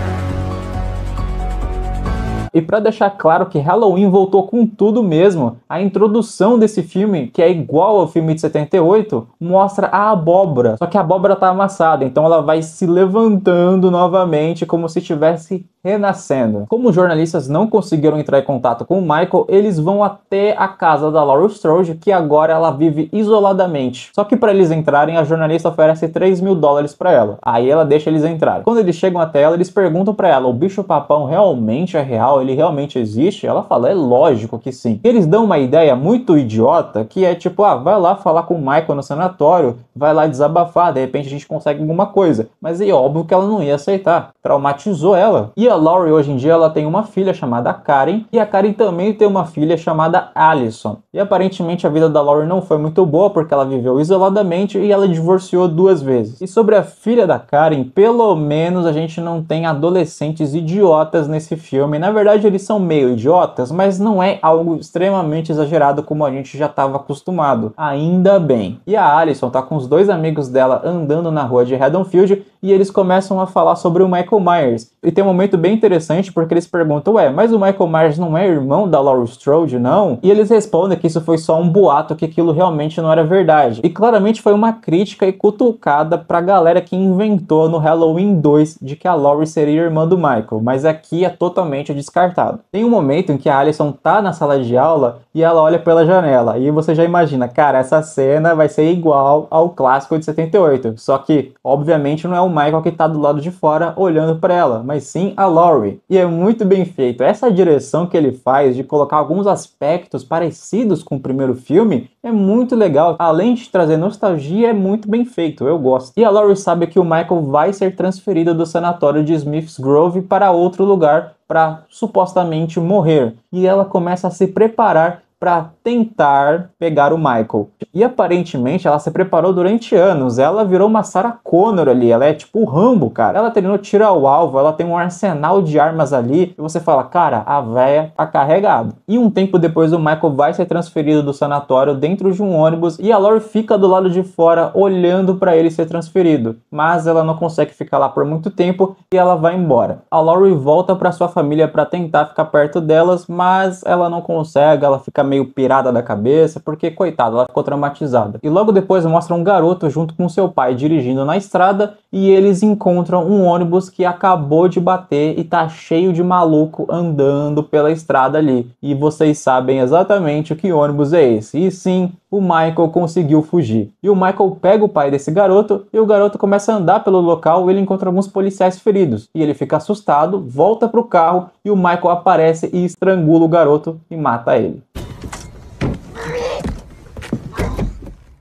E para deixar claro que Halloween voltou com tudo mesmo, a introdução desse filme, que é igual ao filme de 78, mostra a abóbora. Só que a abóbora tá amassada, então ela vai se levantando novamente como se estivesse renascendo. Como os jornalistas não conseguiram entrar em contato com o Michael, eles vão até a casa da Laurie Strode, que agora ela vive isoladamente. Só que para eles entrarem, a jornalista oferece $3.000 para ela. Aí ela deixa eles entrarem. Quando eles chegam até ela, eles perguntam para ela, o bicho-papão realmente é real? Ele realmente existe? Ela fala, é lógico que sim. Eles dão uma ideia muito idiota, que é tipo, vai lá falar com o Michael no sanatório, vai lá desabafar, de repente a gente consegue alguma coisa. Mas é óbvio que ela não ia aceitar. Traumatizou ela. E a Laurie, hoje em dia, ela tem uma filha chamada Karen, e a Karen também tem uma filha chamada Allison. E aparentemente a vida da Laurie não foi muito boa, porque ela viveu isoladamente e ela divorciou 2 vezes. E sobre a filha da Karen, pelo menos a gente não tem adolescentes idiotas nesse filme. Na verdade, eles são meio idiotas, mas não é algo extremamente exagerado como a gente já estava acostumado. Ainda bem. E a Allison tá com os 2 amigos dela andando na rua de Haddonfield e eles começam a falar sobre o Michael Myers. E tem um momento bem interessante porque eles perguntam, mas o Michael Myers não é irmão da Laurie Strode, não? E eles respondem que isso foi só um boato, que aquilo realmente não era verdade. E claramente foi uma crítica e cutucada pra galera que inventou no Halloween 2 de que a Laurie seria irmã do Michael, mas aqui é totalmente descartado. Tem um momento em que a Allison tá na sala de aula e ela olha pela janela, e você já imagina, cara, essa cena vai ser igual ao clássico de 78, só que, obviamente, não é o Michael que tá do lado de fora olhando pra ela, mas sim a Laurie. E é muito bem feito. Essa direção que ele faz de colocar alguns aspectos parecidos com o primeiro filme é muito legal. Além de trazer nostalgia, é muito bem feito, eu gosto. E a Laurie sabe que o Michael vai ser transferido do sanatório de Smith's Grove para outro lugar para supostamente morrer. E ela começa a se preparar para tentar pegar o Michael. E aparentemente ela se preparou durante anos. Ela virou uma Sarah Connor ali. Ela é tipo o Rambo, cara. Ela treinou tiro ao alvo, ela tem um arsenal de armas ali. E você fala, cara, a véia tá carregada. E um tempo depois o Michael vai ser transferido do sanatório dentro de um ônibus. E a Laurie fica do lado de fora olhando para ele ser transferido. Mas ela não consegue ficar lá por muito tempo e ela vai embora. A Laurie volta para sua família para tentar ficar perto delas, mas ela não consegue. Ela fica meio pirada da cabeça, porque, coitada, ela ficou traumatizada. E logo depois mostra um garoto junto com seu pai dirigindo na estrada e eles encontram um ônibus que acabou de bater e tá cheio de maluco andando pela estrada ali. E vocês sabem exatamente que ônibus é esse. E sim, o Michael conseguiu fugir. E o Michael pega o pai desse garoto e o garoto começa a andar pelo local e ele encontra alguns policiais feridos. E ele fica assustado, volta pro carro e o Michael aparece e estrangula o garoto e mata ele.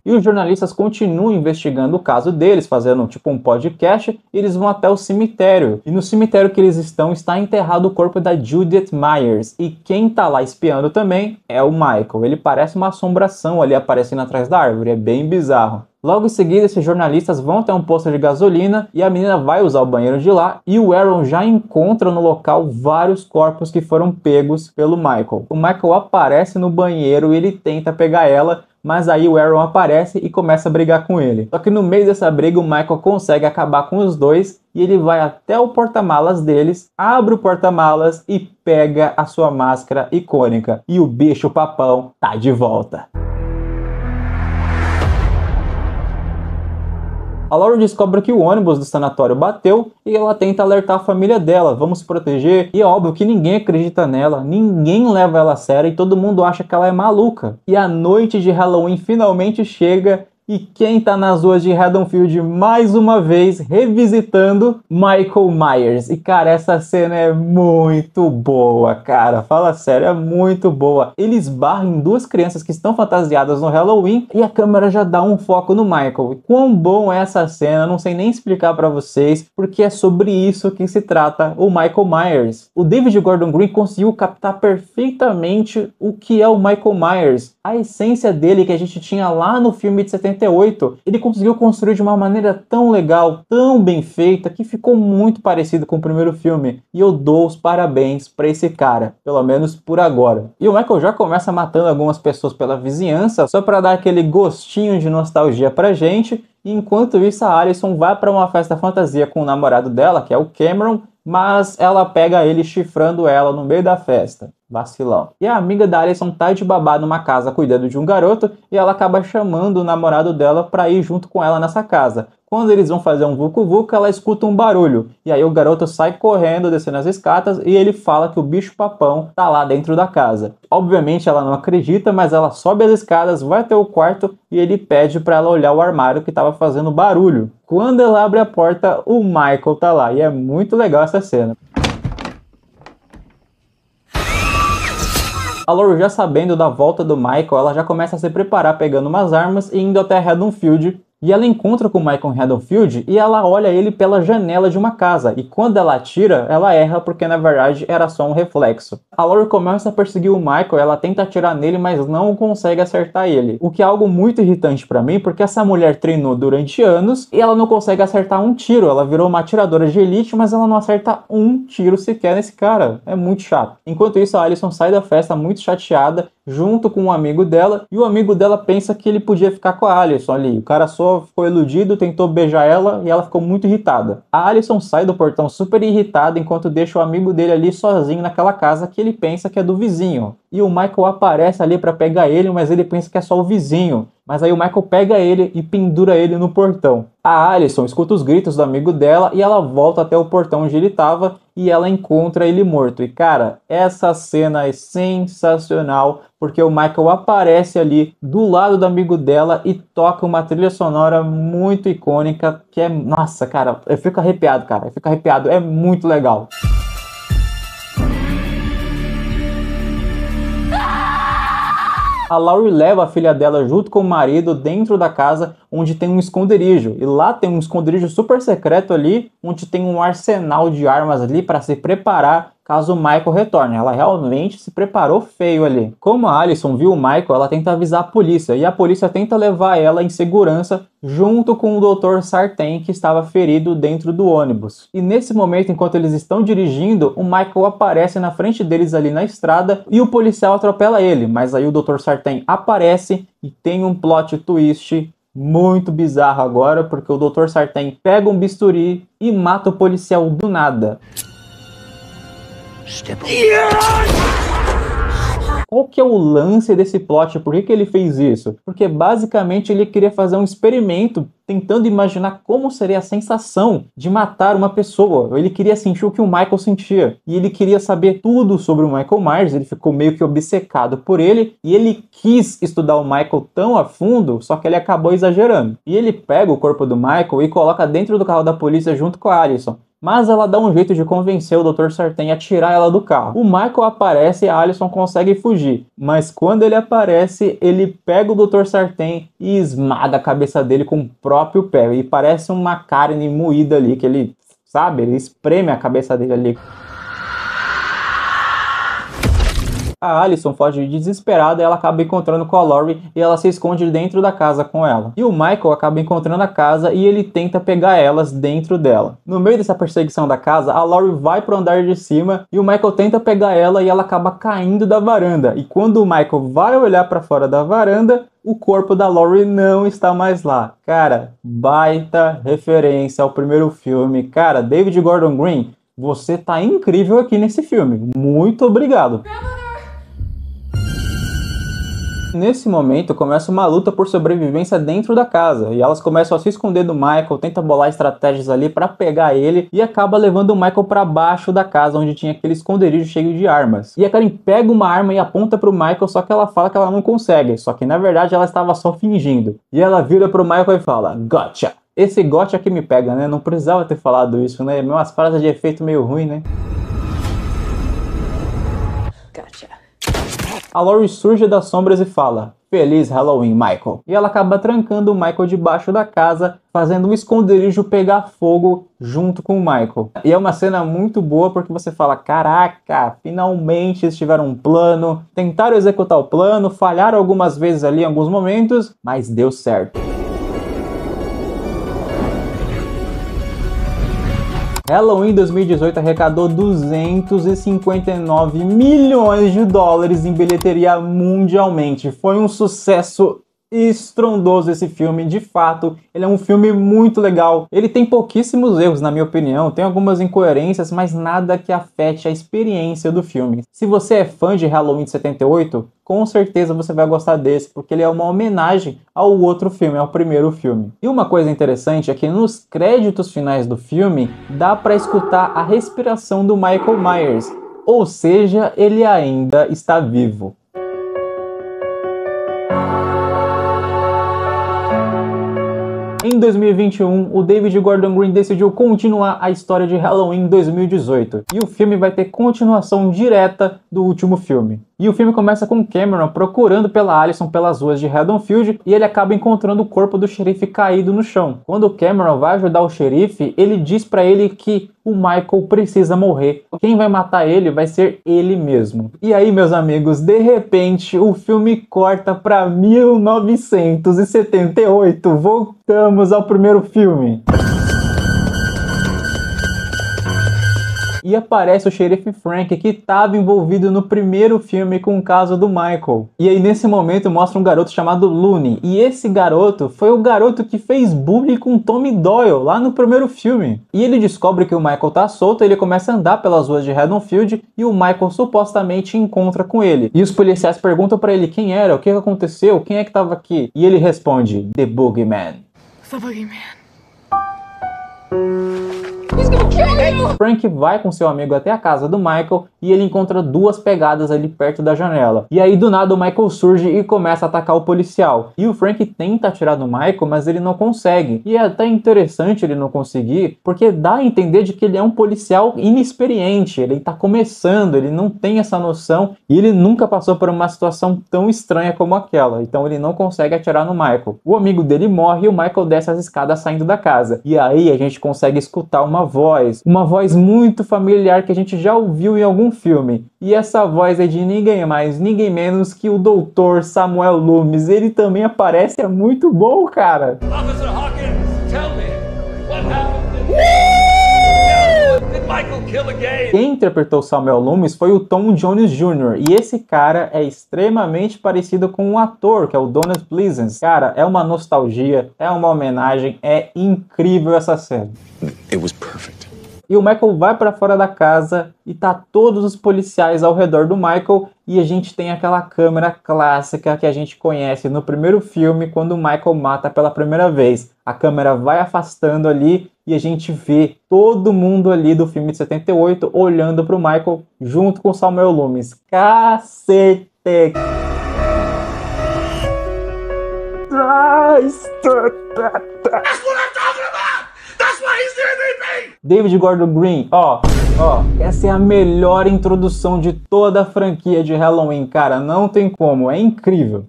E os jornalistas continuam investigando o caso deles, fazendo tipo um podcast, e eles vão até o cemitério. E no cemitério que eles estão, está enterrado o corpo da Judith Myers. E quem tá lá espiando também é o Michael. Ele parece uma assombração ali aparecendo atrás da árvore, é bem bizarro. Logo em seguida, esses jornalistas vão até um posto de gasolina e a menina vai usar o banheiro de lá e o Aaron já encontra no local vários corpos que foram pegos pelo Michael. O Michael aparece no banheiro e ele tenta pegar ela, mas aí o Aaron aparece e começa a brigar com ele. Só que no meio dessa briga o Michael consegue acabar com os dois e ele vai até o porta-malas deles, abre o porta-malas e pega a sua máscara icônica. E o bicho-papão tá de volta. A Laurie descobre que o ônibus do sanatório bateu e ela tenta alertar a família dela, vamos se proteger. E é óbvio que ninguém acredita nela, ninguém leva ela a sério e todo mundo acha que ela é maluca. E a noite de Halloween finalmente chega e quem tá nas ruas de Haddonfield mais uma vez revisitando Michael Myers. E cara, essa cena é muito boa, cara, fala sério, é muito boa. Ele esbarra em duas crianças que estão fantasiadas no Halloween e a câmera já dá um foco no Michael. E quão bom é essa cena, não sei nem explicar pra vocês, porque é sobre isso que se trata o Michael Myers. O David Gordon Green conseguiu captar perfeitamente o que é o Michael Myers, a essência dele que a gente tinha lá no filme de 78, ele conseguiu construir de uma maneira tão legal, tão bem feita, que ficou muito parecido com o primeiro filme. E eu dou os parabéns pra esse cara, pelo menos por agora. E o Michael já começa matando algumas pessoas pela vizinhança, só pra dar aquele gostinho de nostalgia pra gente. E enquanto isso, a Alison vai pra uma festa fantasia com o namorado dela, que é o Cameron, mas ela pega ele chifrando ela no meio da festa. Vacilão. E a amiga da Alison tá de babá numa casa cuidando de um garoto e ela acaba chamando o namorado dela pra ir junto com ela nessa casa. Quando eles vão fazer um vucu-vucu, ela escuta um barulho. E aí o garoto sai correndo, descendo as escadas, e ele fala que o bicho-papão tá lá dentro da casa. Obviamente ela não acredita, mas ela sobe as escadas, vai até o quarto e ele pede pra ela olhar o armário que tava fazendo barulho. Quando ela abre a porta, o Michael tá lá. E é muito legal essa cena. A Laurie, já sabendo da volta do Michael, ela já começa a se preparar pegando umas armas e indo até Haddonfield. E ela encontra com o Michael em Haddonfield e ela olha ele pela janela de uma casa. E quando ela atira, ela erra porque na verdade era só um reflexo. A Laurie começa a perseguir o Michael, ela tenta atirar nele, mas não consegue acertar ele. O que é algo muito irritante pra mim, porque essa mulher treinou durante anos e ela não consegue acertar um tiro. Ela virou uma atiradora de elite, mas ela não acerta um tiro sequer nesse cara. É muito chato. Enquanto isso, a Alison sai da festa muito chateada, junto com um amigo dela, e o amigo dela pensa que ele podia ficar com a Alison ali. O cara só ficou iludido, tentou beijar ela e ela ficou muito irritada. A Alison sai do portão super irritada enquanto deixa o amigo dele ali sozinho naquela casa que ele pensa que é do vizinho. E o Michael aparece ali pra pegar ele, mas ele pensa que é só o vizinho. Mas aí o Michael pega ele e pendura ele no portão. A Alison escuta os gritos do amigo dela e ela volta até o portão onde ele estava e ela encontra ele morto. E cara, essa cena é sensacional, porque o Michael aparece ali do lado do amigo dela e toca uma trilha sonora muito icônica, que é... Nossa, cara, eu fico arrepiado, cara. Eu fico arrepiado, é muito legal. A Laurie leva a filha dela junto com o marido dentro da casa onde tem um esconderijo. E lá tem um esconderijo super secreto ali, onde tem um arsenal de armas ali para se preparar caso o Michael retorne. Ela realmente se preparou feio ali. Como a Alison viu o Michael, ela tenta avisar a polícia. E a polícia tenta levar ela em segurança junto com o Dr. Sartain, que estava ferido dentro do ônibus. E nesse momento, enquanto eles estão dirigindo, o Michael aparece na frente deles ali na estrada e o policial atropela ele. Mas aí o Dr. Sartain aparece e tem um plot twist muito bizarro agora, porque o Dr. Sartain pega um bisturi e mata o policial do nada. Qual que é o lance desse plot? Por que ele fez isso? Porque basicamente ele queria fazer um experimento tentando imaginar como seria a sensação de matar uma pessoa. Ele queria sentir o que o Michael sentia. E ele queria saber tudo sobre o Michael Myers. Ele ficou meio que obcecado por ele. E ele quis estudar o Michael tão a fundo, só que ele acabou exagerando. E ele pega o corpo do Michael e coloca dentro do carro da polícia junto com a Alison. mas ela dá um jeito de convencer o Dr. Sartain a tirar ela do carro. O Michael aparece e a Allison consegue fugir, mas quando ele aparece, ele pega o Dr. Sartain e esmaga a cabeça dele com o próprio pé, e parece uma carne moída ali, que ele, sabe, ele espreme a cabeça dele ali. A Allison foge desesperada e ela acaba encontrando com a Laurie e ela se esconde dentro da casa com ela. E o Michael acaba encontrando a casa e ele tenta pegar elas dentro dela. No meio dessa perseguição da casa, a Laurie vai pro andar de cima e o Michael tenta pegar ela e ela acaba caindo da varanda. E quando o Michael vai olhar para fora da varanda, o corpo da Laurie não está mais lá. Cara, baita referência ao primeiro filme. Cara, David Gordon Green, você tá incrível aqui nesse filme. Muito obrigado. Nesse momento começa uma luta por sobrevivência dentro da casa e elas começam a se esconder do Michael, tenta bolar estratégias ali pra pegar ele e acaba levando o Michael pra baixo da casa onde tinha aquele esconderijo cheio de armas. E a Karen pega uma arma e aponta pro Michael, só que ela fala que ela não consegue, só que na verdade ela estava só fingindo. E ela vira pro Michael e fala, gotcha! Esse gotcha que me pega, né? Não precisava ter falado isso, né? Umas frases de efeito meio ruim, né? Gotcha. A Laurie surge das sombras e fala, Feliz Halloween, Michael. E ela acaba trancando o Michael debaixo da casa, fazendo o esconderijo pegar fogo junto com o Michael. E é uma cena muito boa porque você fala, caraca, finalmente eles tiveram um plano, tentaram executar o plano, falharam algumas vezes ali em alguns momentos, mas deu certo. Halloween 2018 arrecadou 259 milhões de dólares em bilheteria mundialmente. Foi um sucesso estrondoso esse filme, de fato. Ele é um filme muito legal. Ele tem pouquíssimos erros, na minha opinião. Tem algumas incoerências, mas nada que afete a experiência do filme. Se você é fã de Halloween de 78, com certeza você vai gostar desse, porque ele é uma homenagem ao outro filme, ao primeiro filme. E uma coisa interessante é que nos créditos finais do filme, dá para escutar a respiração do Michael Myers. Ou seja, ele ainda está vivo. Em 2021, o David Gordon Green decidiu continuar a história de Halloween 2018. E o filme vai ter continuação direta do último filme. E o filme começa com Cameron procurando pela Allison pelas ruas de Haddonfield e ele acaba encontrando o corpo do xerife caído no chão. Quando Cameron vai ajudar o xerife, ele diz pra ele que o Michael precisa morrer. Quem vai matar ele vai ser ele mesmo. E aí, meus amigos, de repente o filme corta pra 1978. Voltamos ao primeiro filme. E aparece o xerife Frank, que estava envolvido no primeiro filme com o caso do Michael. E aí nesse momento mostra um garoto chamado Looney. E esse garoto foi o garoto que fez bullying com Tommy Doyle lá no primeiro filme. E ele descobre que o Michael tá solto, ele começa a andar pelas ruas de Haddonfield e o Michael supostamente encontra com ele. E os policiais perguntam pra ele quem era, o que aconteceu, quem é que tava aqui. E ele responde, The Boogeyman. The Boogeyman. Frank vai com seu amigo até a casa do Michael e ele encontra duas pegadas ali perto da janela. E aí do nada o Michael surge e começa a atacar o policial. E o Frank tenta atirar no Michael, mas ele não consegue. E é até interessante ele não conseguir, porque dá a entender de que ele é um policial inexperiente. Ele tá começando, ele não tem essa noção e ele nunca passou por uma situação tão estranha como aquela. Então ele não consegue atirar no Michael. O amigo dele morre e o Michael desce as escadas saindo da casa. E aí a gente consegue escutar uma voz muito familiar que a gente já ouviu em algum filme. E essa voz é de ninguém mais, ninguém menos que o Dr. Samuel Loomis. Ele também aparece, é muito bom, cara. Officer Hawkins, tell me, what happened? Did Michael kill again? Quem interpretou Samuel Loomis foi o Tom Jones Jr. E esse cara é extremamente parecido com um ator, que é o Donald Pleasence. Cara, é uma nostalgia, é uma homenagem, é incrível essa cena. It was perfect. E o Michael vai pra fora da casa e tá todos os policiais ao redor do Michael e a gente tem aquela câmera clássica que a gente conhece no primeiro filme quando o Michael mata pela primeira vez. A câmera vai afastando ali e a gente vê todo mundo ali do filme de 78 olhando pro Michael junto com Samuel Loomis. Cacete! That's what I'm talking about! That's what David Gordon Green, ó, essa é a melhor introdução de toda a franquia de Halloween, cara, não tem como, é incrível.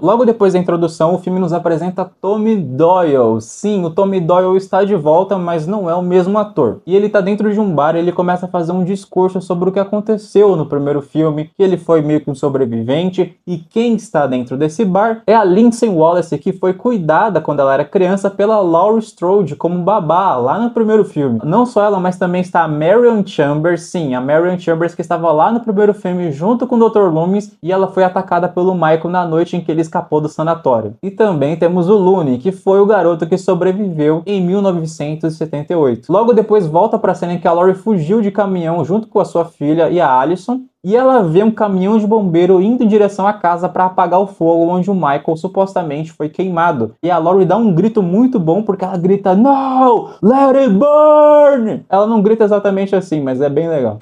Logo depois da introdução, o filme nos apresenta Tommy Doyle. Sim, o Tommy Doyle está de volta, mas não é o mesmo ator. E ele tá dentro de um bar e ele começa a fazer um discurso sobre o que aconteceu no primeiro filme, que ele foi meio que um sobrevivente, e quem está dentro desse bar é a Lindsay Wallace, que foi cuidada quando ela era criança pela Laurie Strode como babá lá no primeiro filme. Não só ela, mas também está a Marion Chambers, sim, a Marion Chambers que estava lá no primeiro filme junto com o Dr. Loomis, e ela foi atacada pelo Michael na noite em que ele escapou do sanatório. E também temos o Looney, que foi o garoto que sobreviveu em 1978. Logo depois volta para a cena em que a Laurie fugiu de caminhão junto com a sua filha e a Allison, e ela vê um caminhão de bombeiro indo em direção à casa para apagar o fogo onde o Michael supostamente foi queimado. E a Laurie dá um grito muito bom porque ela grita "No! Let it burn!" Ela não grita exatamente assim, mas é bem legal.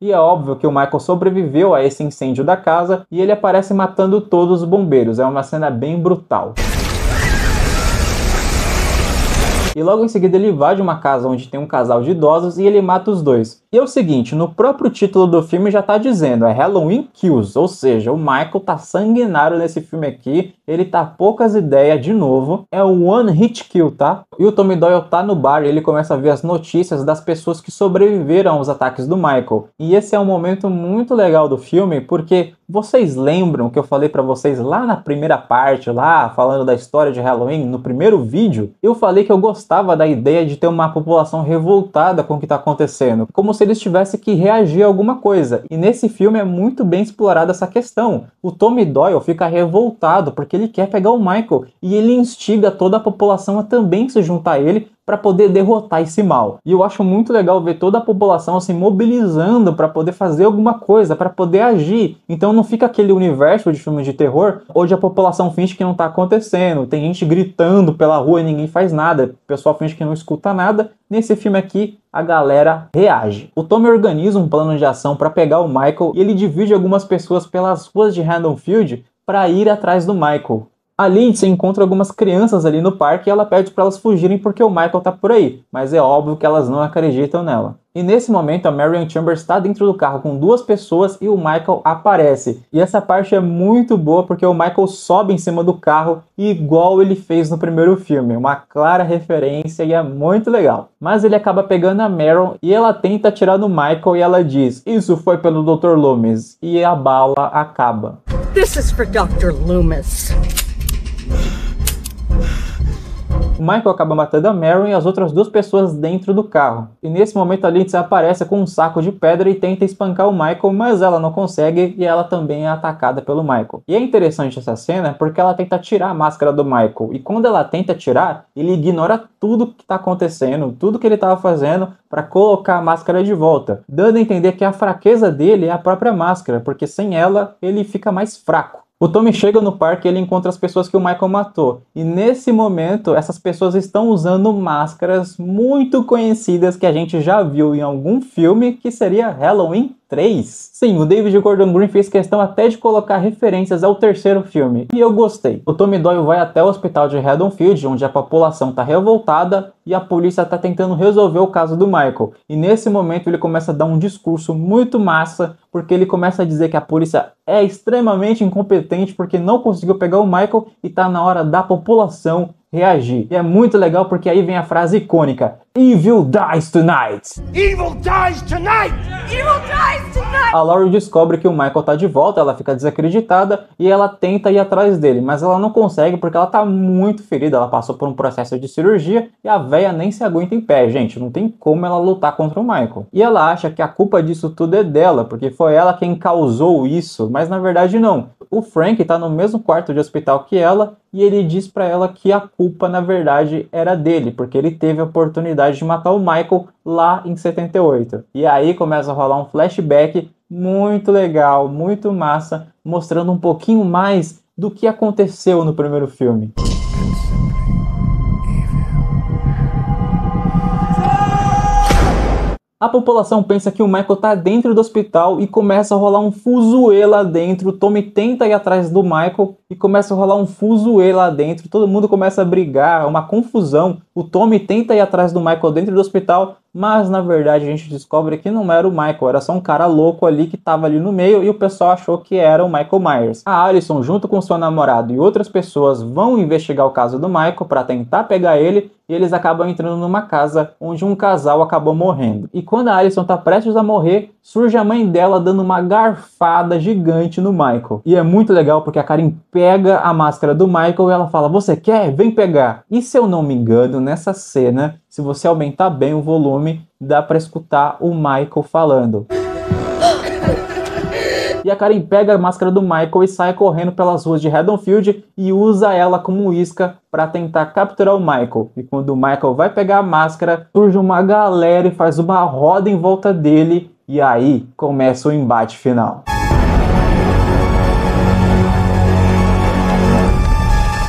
E é óbvio que o Michael sobreviveu a esse incêndio da casa e ele aparece matando todos os bombeiros. É uma cena bem brutal. E logo em seguida ele invade uma casa onde tem um casal de idosos e ele mata os dois. E é o seguinte, no próprio título do filme já tá dizendo, é Halloween Kills, ou seja, o Michael tá sanguinário nesse filme aqui, ele tá poucas ideias de novo, é um one hit kill, tá? E o Tommy Doyle tá no bar e ele começa a ver as notícias das pessoas que sobreviveram aos ataques do Michael. E esse é um momento muito legal do filme, porque vocês lembram que eu falei pra vocês lá na primeira parte, lá falando da história de Halloween, no primeiro vídeo, eu falei que eu gostava da ideia de ter uma população revoltada com o que tá acontecendo, como se eles tivessem que reagir a alguma coisa. E nesse filme é muito bem explorada essa questão. O Tommy Doyle fica revoltado porque ele quer pegar o Michael e ele instiga toda a população a também se juntar a ele para poder derrotar esse mal. E eu acho muito legal ver toda a população se mobilizando para poder fazer alguma coisa, para poder agir. Então não fica aquele universo de filmes de terror onde a população finge que não tá acontecendo, tem gente gritando pela rua e ninguém faz nada, o pessoal finge que não escuta nada. Nesse filme aqui, a galera reage. O Tommy organiza um plano de ação para pegar o Michael e ele divide algumas pessoas pelas ruas de Haddonfield para ir atrás do Michael. A Lindsay encontra algumas crianças ali no parque e ela pede para elas fugirem porque o Michael tá por aí, mas é óbvio que elas não acreditam nela. E nesse momento a Marion Chambers está dentro do carro com duas pessoas e o Michael aparece. E essa parte é muito boa porque o Michael sobe em cima do carro igual ele fez no primeiro filme. Uma clara referência e é muito legal. Mas ele acaba pegando a Marion e ela tenta atirar no Michael e ela diz: "Isso foi pelo Dr. Loomis." E a bala acaba. This is for Dr. Loomis. O Michael acaba matando a Marion e as outras duas pessoas dentro do carro. E nesse momento a Lindsay aparece com um saco de pedra e tenta espancar o Michael, mas ela não consegue e ela também é atacada pelo Michael. E é interessante essa cena porque ela tenta tirar a máscara do Michael. E quando ela tenta tirar, ele ignora tudo que está acontecendo, tudo que ele estava fazendo para colocar a máscara de volta, dando a entender que a fraqueza dele é a própria máscara, porque sem ela ele fica mais fraco. O Tommy chega no parque e ele encontra as pessoas que o Michael matou. E nesse momento, essas pessoas estão usando máscaras muito conhecidas que a gente já viu em algum filme, que seria Halloween 3. Sim, o David Gordon Green fez questão até de colocar referências ao terceiro filme. E eu gostei. O Tommy Doyle vai até o hospital de Haddonfield, onde a população está revoltada e a polícia está tentando resolver o caso do Michael. E nesse momento ele começa a dar um discurso muito massa, porque ele começa a dizer que a polícia é extremamente incompetente porque não conseguiu pegar o Michael e tá na hora da população reagir. E é muito legal porque aí vem a frase icônica: "Evil dies tonight!" Evil dies tonight! Evil dies tonight! A Laurie descobre que o Michael tá de volta, ela fica desacreditada e ela tenta ir atrás dele, mas ela não consegue porque ela tá muito ferida, ela passou por um processo de cirurgia e a véia nem se aguenta em pé, gente, não tem como ela lutar contra o Michael. E ela acha que a culpa disso tudo é dela, porque foi ela quem causou isso, mas na verdade não. O Frank tá no mesmo quarto de hospital que ela e ele diz pra ela que a culpa na verdade era dele, porque ele teve a oportunidade de matar o Michael lá em 78. E aí começa a rolar um flashback muito legal, muito massa, mostrando um pouquinho mais do que aconteceu no primeiro filme. A população pensa que o Michael tá dentro do hospital e começa a rolar um fuzuê lá dentro. O Tommy tenta ir atrás do Michael e começa a rolar um fuzuê lá dentro, todo mundo começa a brigar, uma confusão. O Tommy tenta ir atrás do Michael dentro do hospital, mas na verdade a gente descobre que não era o Michael, era só um cara louco ali que tava ali no meio e o pessoal achou que era o Michael Myers. A Allison, junto com seu namorado e outras pessoas, vão investigar o caso do Michael para tentar pegar ele e eles acabam entrando numa casa onde um casal acabou morrendo. E quando a Allison tá prestes a morrer, surge a mãe dela dando uma garfada gigante no Michael. E é muito legal porque a Karen pega a máscara do Michael e ela fala: "Você quer? Vem pegar". E se eu não me engano, nessa cena, se você aumentar bem o volume, dá pra escutar o Michael falando. E a Karen pega a máscara do Michael e sai correndo pelas ruas de Haddonfield e usa ela como isca para tentar capturar o Michael. E quando o Michael vai pegar a máscara, surge uma galera e faz uma roda em volta dele. E aí começa o embate final.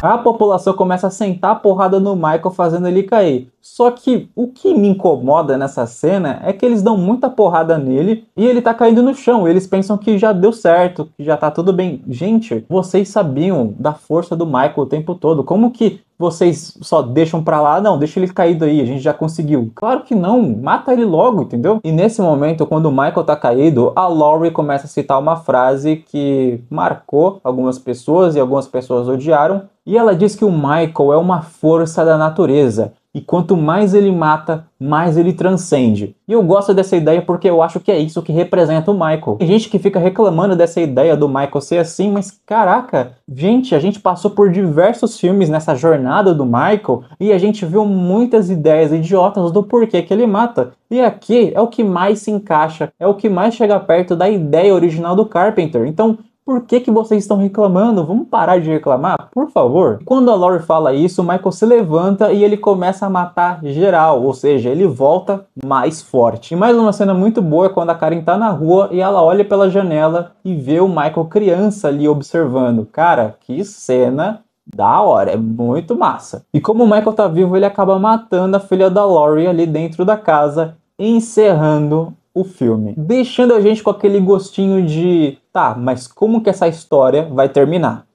A população começa a sentar a porrada no Michael, fazendo ele cair. Só que o que me incomoda nessa cena é que eles dão muita porrada nele e ele tá caindo no chão. Eles pensam que já deu certo, que já tá tudo bem. Gente, vocês sabiam da força do Michael o tempo todo. Como que vocês só deixam pra lá? Não, deixa ele caído aí, a gente já conseguiu. Claro que não, mata ele logo, entendeu? E nesse momento, quando o Michael tá caído, a Laurie começa a citar uma frase que marcou algumas pessoas e algumas pessoas odiaram. E ela diz que o Michael é uma força da natureza. E quanto mais ele mata, mais ele transcende. E eu gosto dessa ideia porque eu acho que é isso que representa o Michael. Tem gente que fica reclamando dessa ideia do Michael ser assim, mas caraca, gente, a gente passou por diversos filmes nessa jornada do Michael e a gente viu muitas ideias idiotas do porquê que ele mata. E aqui é o que mais se encaixa, é o que mais chega perto da ideia original do Carpenter. Então, por que vocês estão reclamando? Vamos parar de reclamar, por favor? Quando a Laurie fala isso, o Michael se levanta e ele começa a matar geral, ou seja, ele volta mais forte. E mais uma cena muito boa é quando a Karen tá na rua e ela olha pela janela e vê o Michael criança ali observando. Cara, que cena da hora, é muito massa. E como o Michael tá vivo, ele acaba matando a filha da Laurie ali dentro da casa, encerrando o filme, deixando a gente com aquele gostinho de tá, mas como que essa história vai terminar?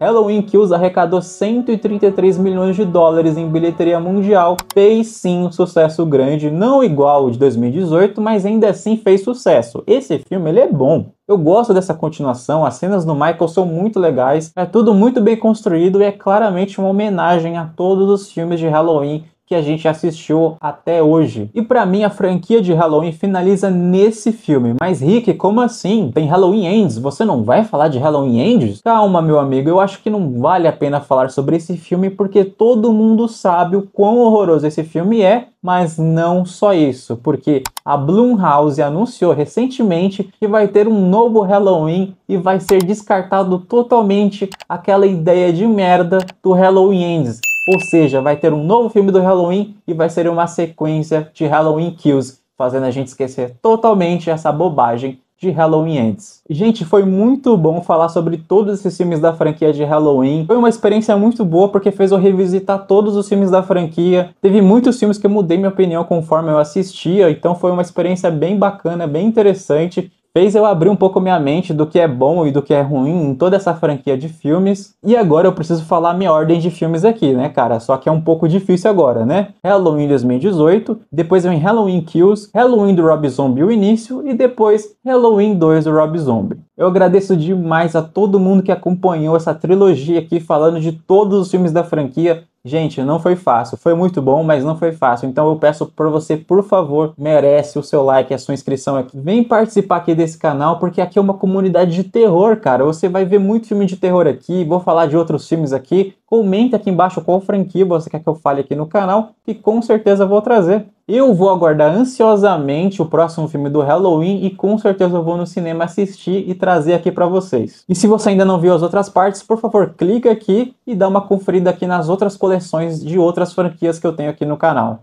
Halloween Kills arrecadou 133 milhões de dólares em bilheteria mundial, fez sim um sucesso grande, não igual o de 2018, mas ainda assim fez sucesso. Esse filme ele é bom. Eu gosto dessa continuação, as cenas do Michael são muito legais, é tudo muito bem construído e é claramente uma homenagem a todos os filmes de Halloween que a gente assistiu até hoje. E pra mim a franquia de Halloween finaliza nesse filme. Mas Rick, como assim? Tem Halloween Ends, você não vai falar de Halloween Ends? Calma, meu amigo, eu acho que não vale a pena falar sobre esse filme porque todo mundo sabe o quão horroroso esse filme é, mas não só isso, porque a Blumhouse anunciou recentemente que vai ter um novo Halloween e vai ser descartado totalmente aquela ideia de merda do Halloween Ends. Ou seja, vai ter um novo filme do Halloween e vai ser uma sequência de Halloween Kills, fazendo a gente esquecer totalmente essa bobagem de Halloween Ends. Gente, foi muito bom falar sobre todos esses filmes da franquia de Halloween. Foi uma experiência muito boa porque fez eu revisitar todos os filmes da franquia. Teve muitos filmes que eu mudei minha opinião conforme eu assistia, então foi uma experiência bem bacana, bem interessante. Fez eu abrir um pouco minha mente do que é bom e do que é ruim em toda essa franquia de filmes. E agora eu preciso falar minha ordem de filmes aqui, né, cara? Só que é um pouco difícil agora, né? Halloween 2018, depois vem Halloween Kills, Halloween do Rob Zombie o início e depois Halloween 2 do Rob Zombie. Eu agradeço demais a todo mundo que acompanhou essa trilogia aqui falando de todos os filmes da franquia. Gente, não foi fácil, foi muito bom, mas não foi fácil, então eu peço por você, por favor, merece o seu like, a sua inscrição aqui. Vem participar aqui desse canal, porque aqui é uma comunidade de terror, cara, você vai ver muito filme de terror aqui, vou falar de outros filmes aqui, comenta aqui embaixo qual franquia você quer que eu fale aqui no canal, que com certeza eu vou trazer. Eu vou aguardar ansiosamente o próximo filme do Halloween e com certeza eu vou no cinema assistir e trazer aqui pra vocês. E se você ainda não viu as outras partes, por favor, clica aqui e dá uma conferida aqui nas outras coleções de outras franquias que eu tenho aqui no canal.